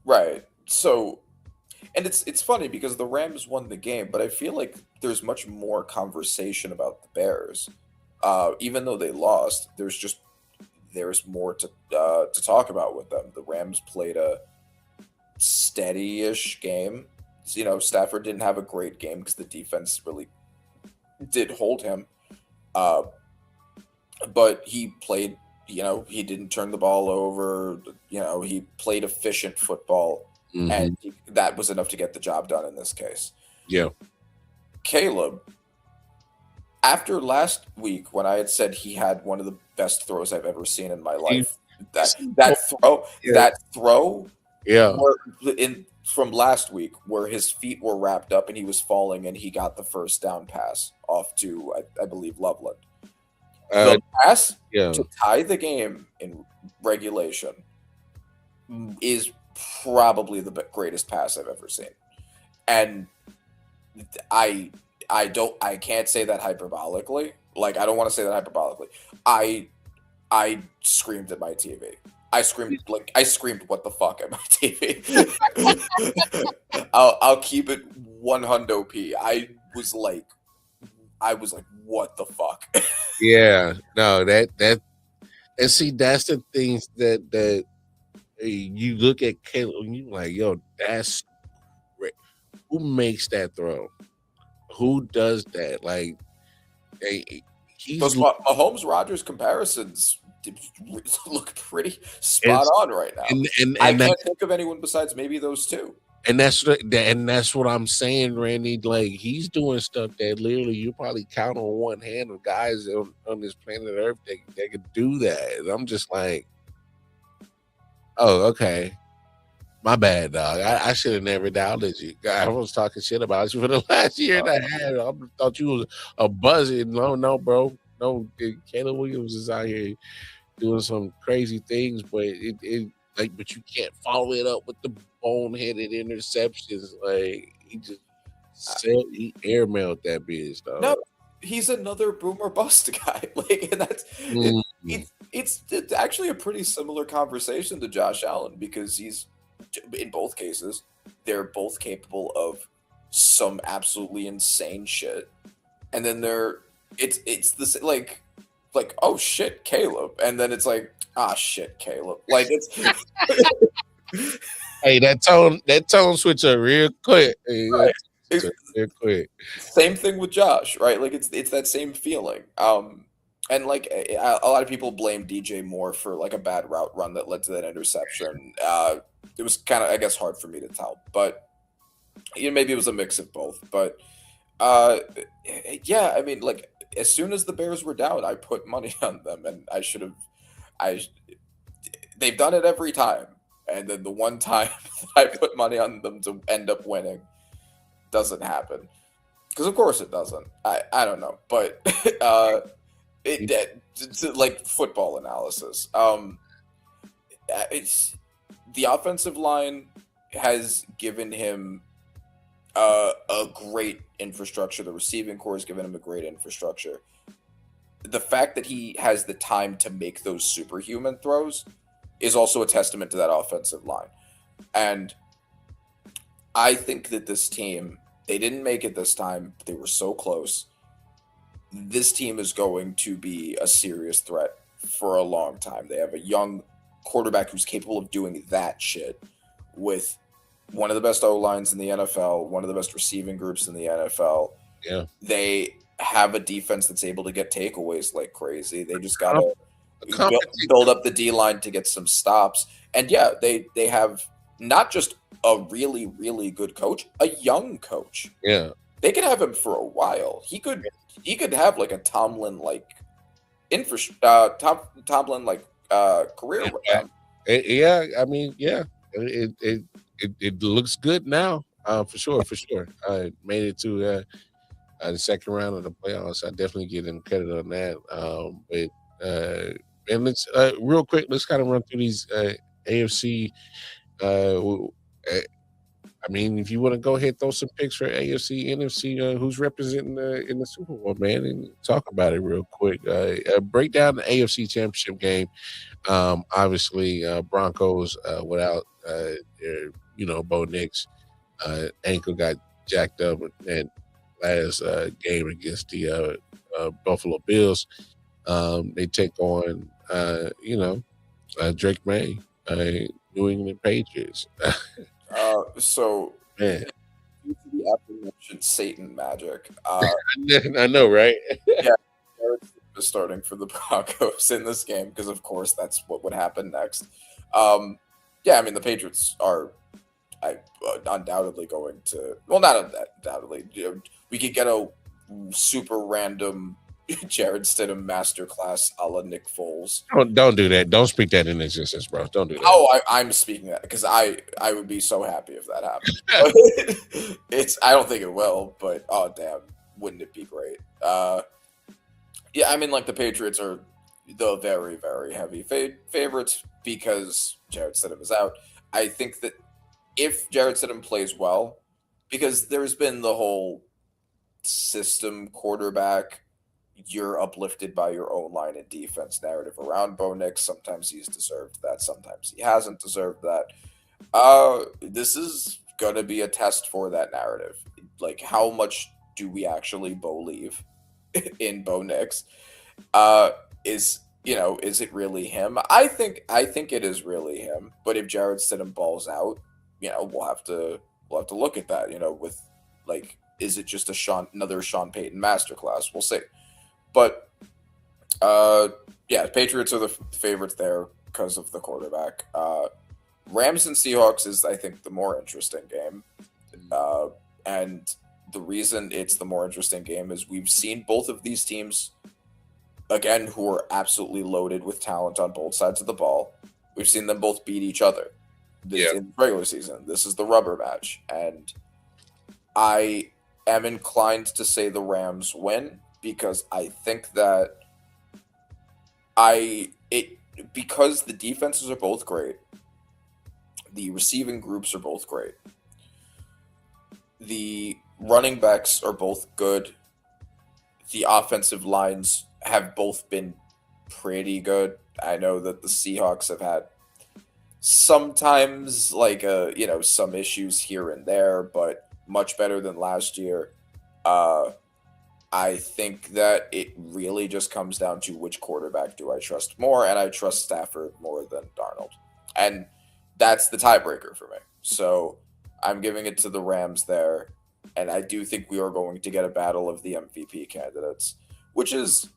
Right. So, and it's funny because the Rams won the game, but I feel like there's much more conversation about the Bears. Even though they lost, there's more to talk about with them. The Rams played a steady-ish game. Stafford didn't have a great game because the defense really did hold him. Uh, but he played, he didn't turn the ball over. He played efficient football, and that was enough to get the job done in this case. Yeah. Caleb, after last week when I had said he had one of the best throws I've ever seen in my life, that throw, yeah, from last week where his feet were wrapped up and he was falling and he got the first down pass off to I believe Loveland. The pass to tie the game in regulation is probably the greatest pass I've ever seen, and I can't say that hyperbolically. Like, I don't want to say that hyperbolically. I screamed at my TV. I screamed what the fuck at my TV. I'll keep it 100p. I was like, what the fuck? Yeah, no, that and see, that's the things that you look at Caleb and you like, yo, that's great. Who makes that throw? Who does that? Like, those Mahomes Rodgers comparisons look pretty spot on right now. And I can't think of anyone besides maybe those two. And that's what I'm saying, Randy. Like, he's doing stuff that literally you probably count on one hand of guys on this planet Earth that could do that. And I'm just like, oh, okay. My bad, dog. I should have never doubted you. I was talking shit about you for the last year and a half. I thought you was a buzzing. No, bro. No, Caleb Williams is out here doing some crazy things, but but you can't follow it up with the boneheaded interceptions. Like, he airmailed that bitch, dog. No, he's another boomer bust guy. Like, and that's it's actually a pretty similar conversation to Josh Allen, because he's, in both cases, they're both capable of some absolutely insane shit, and then it's this like oh shit, Caleb, and then it's like, ah shit, Caleb. Like, it's hey, that tone switch up real quick. Right. Real quick. Same thing with Josh, right? Like, it's that same feeling. And like a lot of people blame DJ Moore for like a bad route run that led to that interception. It was kind of, I guess, hard for me to tell, but maybe it was a mix of both. But yeah, I mean, like, as soon as the Bears were down, I put money on them, and they've done it every time. And then the one time I put money on them to end up winning doesn't happen. Because of course it doesn't. I don't know. But it's like football analysis. It's the offensive line has given him a great infrastructure. The receiving core has given him a great infrastructure. The fact that he has the time to make those superhuman throws is also a testament to that offensive line. And I think that this team, they didn't make it this time. They were so close. This team is going to be a serious threat for a long time. They have a young quarterback who's capable of doing that shit with one of the best O-lines in the NFL, one of the best receiving groups in the NFL. Yeah. They have a defense that's able to get takeaways like crazy. They just got to build up the D-line to get some stops. And yeah, they have not just a really, really good coach, a young coach. Yeah. They could have him for a while. He could have like a Tomlin like Tomlin like career with him. Yeah, I mean, yeah. It looks good now, for sure. I made it to the second round of the playoffs. I definitely give them credit on that. And let's real quick, let's kind of run through these AFC. I mean, if you want to go ahead, throw some picks for AFC, NFC, who's representing in the Super Bowl, man, and talk about it real quick. Break down the AFC Championship game. Obviously, Broncos without Bo Nix, ankle got jacked up in last game against the Buffalo Bills. They take on Drake May, New England Patriots. So man, the aforementioned Satan magic. I know, right? Yeah, Jared Stidham is starting for the Broncos in this game because, of course, that's what would happen next. Yeah, I mean the Patriots are undoubtedly going to. Well, not undoubtedly. We could get a super random Jared Stidham masterclass a la Nick Foles. Don't do that. Don't speak that in existence, bro. Don't do that. Oh, I'm speaking that because I would be so happy if that happened. I don't think it will, but oh damn, wouldn't it be great? Yeah, I mean like the Patriots are the very very heavy favorites because Jared Stidham is out. I think that if Jared Stidham plays well, because there's been the whole system quarterback, you're uplifted by your own line and defense narrative around Bo Nix. Sometimes he's deserved that. Sometimes he hasn't deserved that. This is going to be a test for that narrative. Like, how much do we actually believe in Bo Nix? Is it really him? I think it is really him. But if Jared Stidham balls out, we'll have to look at that. With like, is it just another Sean Payton masterclass? We'll see. But yeah, Patriots are the favorites there because of the quarterback. Rams and Seahawks is, I think, the more interesting game. And the reason it's the more interesting game is we've seen both of these teams, again, who are absolutely loaded with talent on both sides of the ball. We've seen them both beat each other in the regular season. This is the rubber match. And I am inclined to say the Rams win because I think that because the defenses are both great, the receiving groups are both great, the running backs are both good, the offensive lines have both been pretty good. I know that the Seahawks have had sometimes some issues here and there, but much better than last year. I think that it really just comes down to which quarterback do I trust more, and I trust Stafford more than Darnold. And that's the tiebreaker for me. So I'm giving it to the Rams there, and I do think we are going to get a battle of the MVP candidates, which is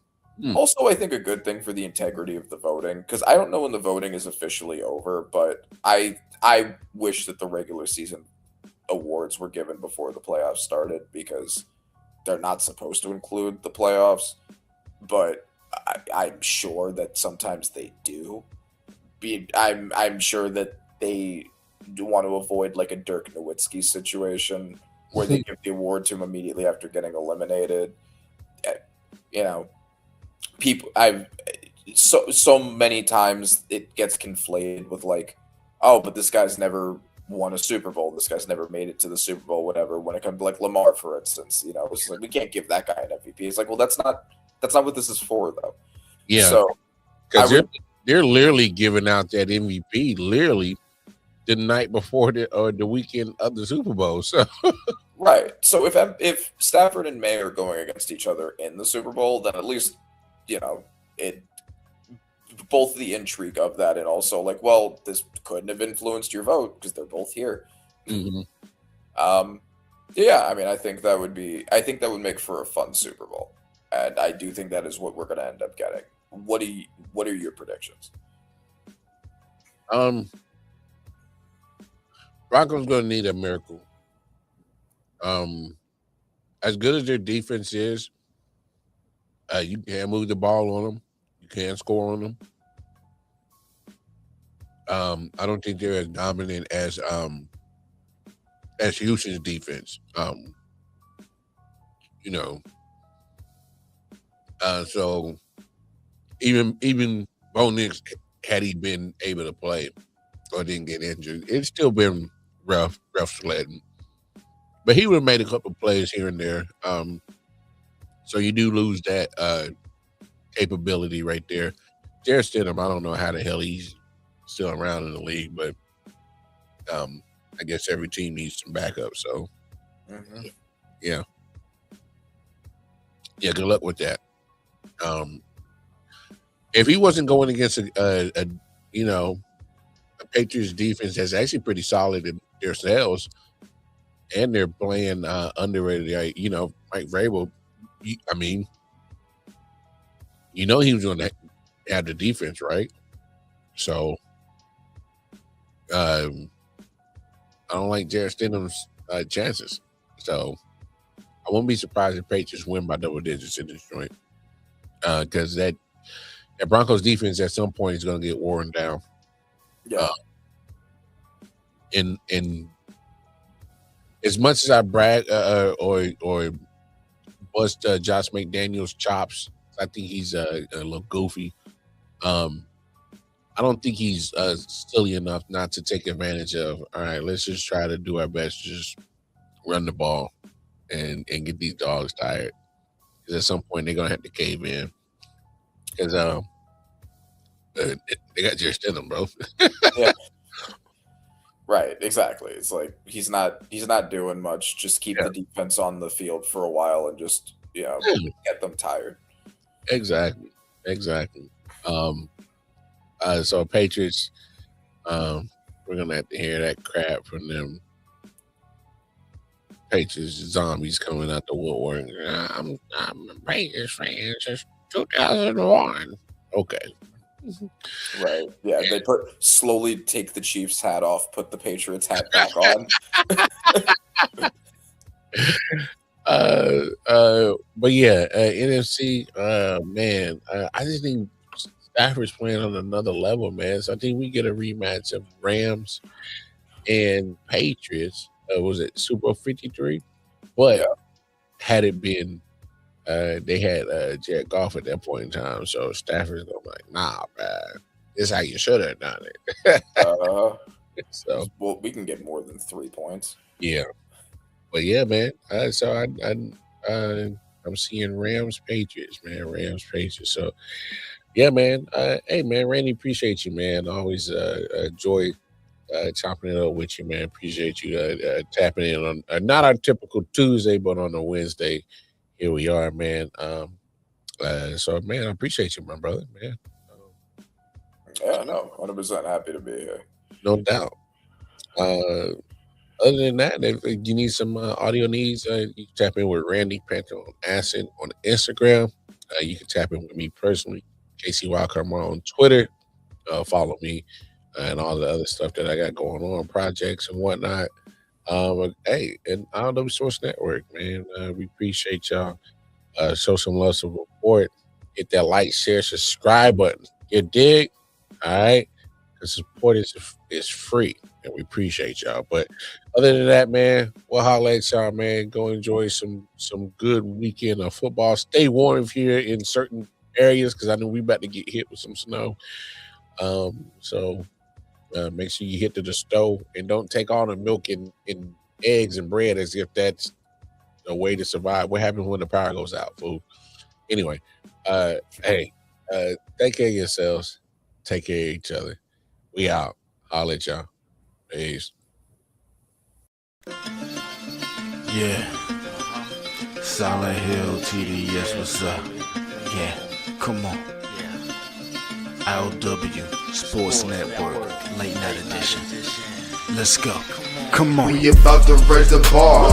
also, I think, a good thing for the integrity of the voting, because I don't know when the voting is officially over, but I wish that the regular season awards were given before the playoffs started, because they're not supposed to include the playoffs, but I'm sure that sometimes they do. I'm sure that they do want to avoid like a Dirk Nowitzki situation where they give the award to him immediately after getting eliminated. People so many times it gets conflated with like, oh, but this guy's never won a Super Bowl. This guy's never made it to the Super Bowl, whatever. When it comes to like Lamar, for instance, it's like we can't give that guy an MVP. It's like, well, that's not what this is for, though. Yeah. So because they're literally giving out that MVP literally the night before the weekend of the Super Bowl. So right. So if Stafford and May are going against each other in the Super Bowl, then at least it both the intrigue of that and also like, well, this couldn't have influenced your vote because they're both here. Mm-hmm. Yeah, I mean, I think that would make for a fun Super Bowl, and I do think that is what we're going to end up getting. What are your predictions? Broncos going to need a miracle. As good as their defense is, you can't move the ball on them. You can't score on them. I don't think they're as dominant as Houston's defense. So even Bo Nix, had he been able to play or didn't get injured, it's still been rough sledding. But he would have made a couple plays here and there. So you do lose that capability right there. Jared Stidham, I don't know how the hell he's still around in the league, but I guess every team needs some backup. So, yeah. Good luck with that. If he wasn't going against a Patriots defense that's actually pretty solid in themselves, and they're playing underrated. You know, Mike Vrabel. I mean, you know, he was going to have the defense, right? So, I don't like Jarrett Stidham's chances. So, I won't be surprised if Patriots win by double digits in this joint, because that Broncos defense at some point is going to get worn down. Yeah. In as much as I brag or bust Josh McDaniels' chops, I think he's a little goofy. I don't think he's silly enough not to take advantage of. All right, let's just try to do our best to just run the ball and get these dogs tired. Because at some point they're gonna have to cave in. Because they got Jerry Stidham, bro. Yeah. Right, exactly. It's like he's not doing much. Just keep the defense on the field for a while and just get them tired. Exactly. So Patriots, we're gonna have to hear that crap from them. Patriots zombies coming out the woodwork. I'm a Patriots fan since 2001. Okay. Right. Yeah. They slowly take the Chiefs hat off, put the Patriots hat back on. But yeah, NFC, man, I just think Stafford's playing on another level, man. So I think we get a rematch of Rams and Patriots. Was it Super Bowl 53? But had it been, they had Jared Goff at that point in time. So Stafford's like, nah, man, this is how you should have done it. So, well, we can get more than 3 points. Yeah. But yeah, man. So I'm seeing Rams Patriots, man. Rams Patriots. So yeah, man. Hey, man, Randy, appreciate you, man. Always enjoy chopping it up with you, man. Appreciate you tapping in on not our typical Tuesday, but on a Wednesday. Here we are, man. So man, I appreciate you, my brother, man. Yeah, no, 100% happy to be here. No doubt. Other than that, if you need some audio needs, you can tap in with Randy Panther on Acid on Instagram. You can tap in with me personally, KC Wildcard on Twitter. Follow me and all the other stuff that I got going on, projects and whatnot. Hey, and I.O.W Source Network, man. We appreciate y'all. Show some love, some support. Hit that like, share, subscribe button. You dig? All right? The support is free, and we appreciate y'all. But other than that, man, we'll holler at y'all, man. Go enjoy some good weekend of football. Stay warm here in certain areas because I know we about to get hit with some snow. So make sure you hit the stove and don't take all the milk and eggs and bread as if that's a way to survive. What happens when the power goes out, fool? Anyway, hey, take care of yourselves. Take care of each other. We out. I'll let y'all. Peace. Yeah. Silent Hill TD, yes, what's up? Yeah, come on. I.O.W Sports Network, late night edition. Let's go. Come on. We about to raise the bar.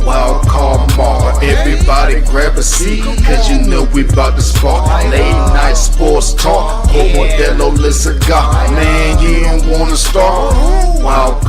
Wild card mark. Everybody grab a seat, cause you know we about to spark. Late night sports talk. Modelo, let's cigar. Man, you don't wanna start. Wild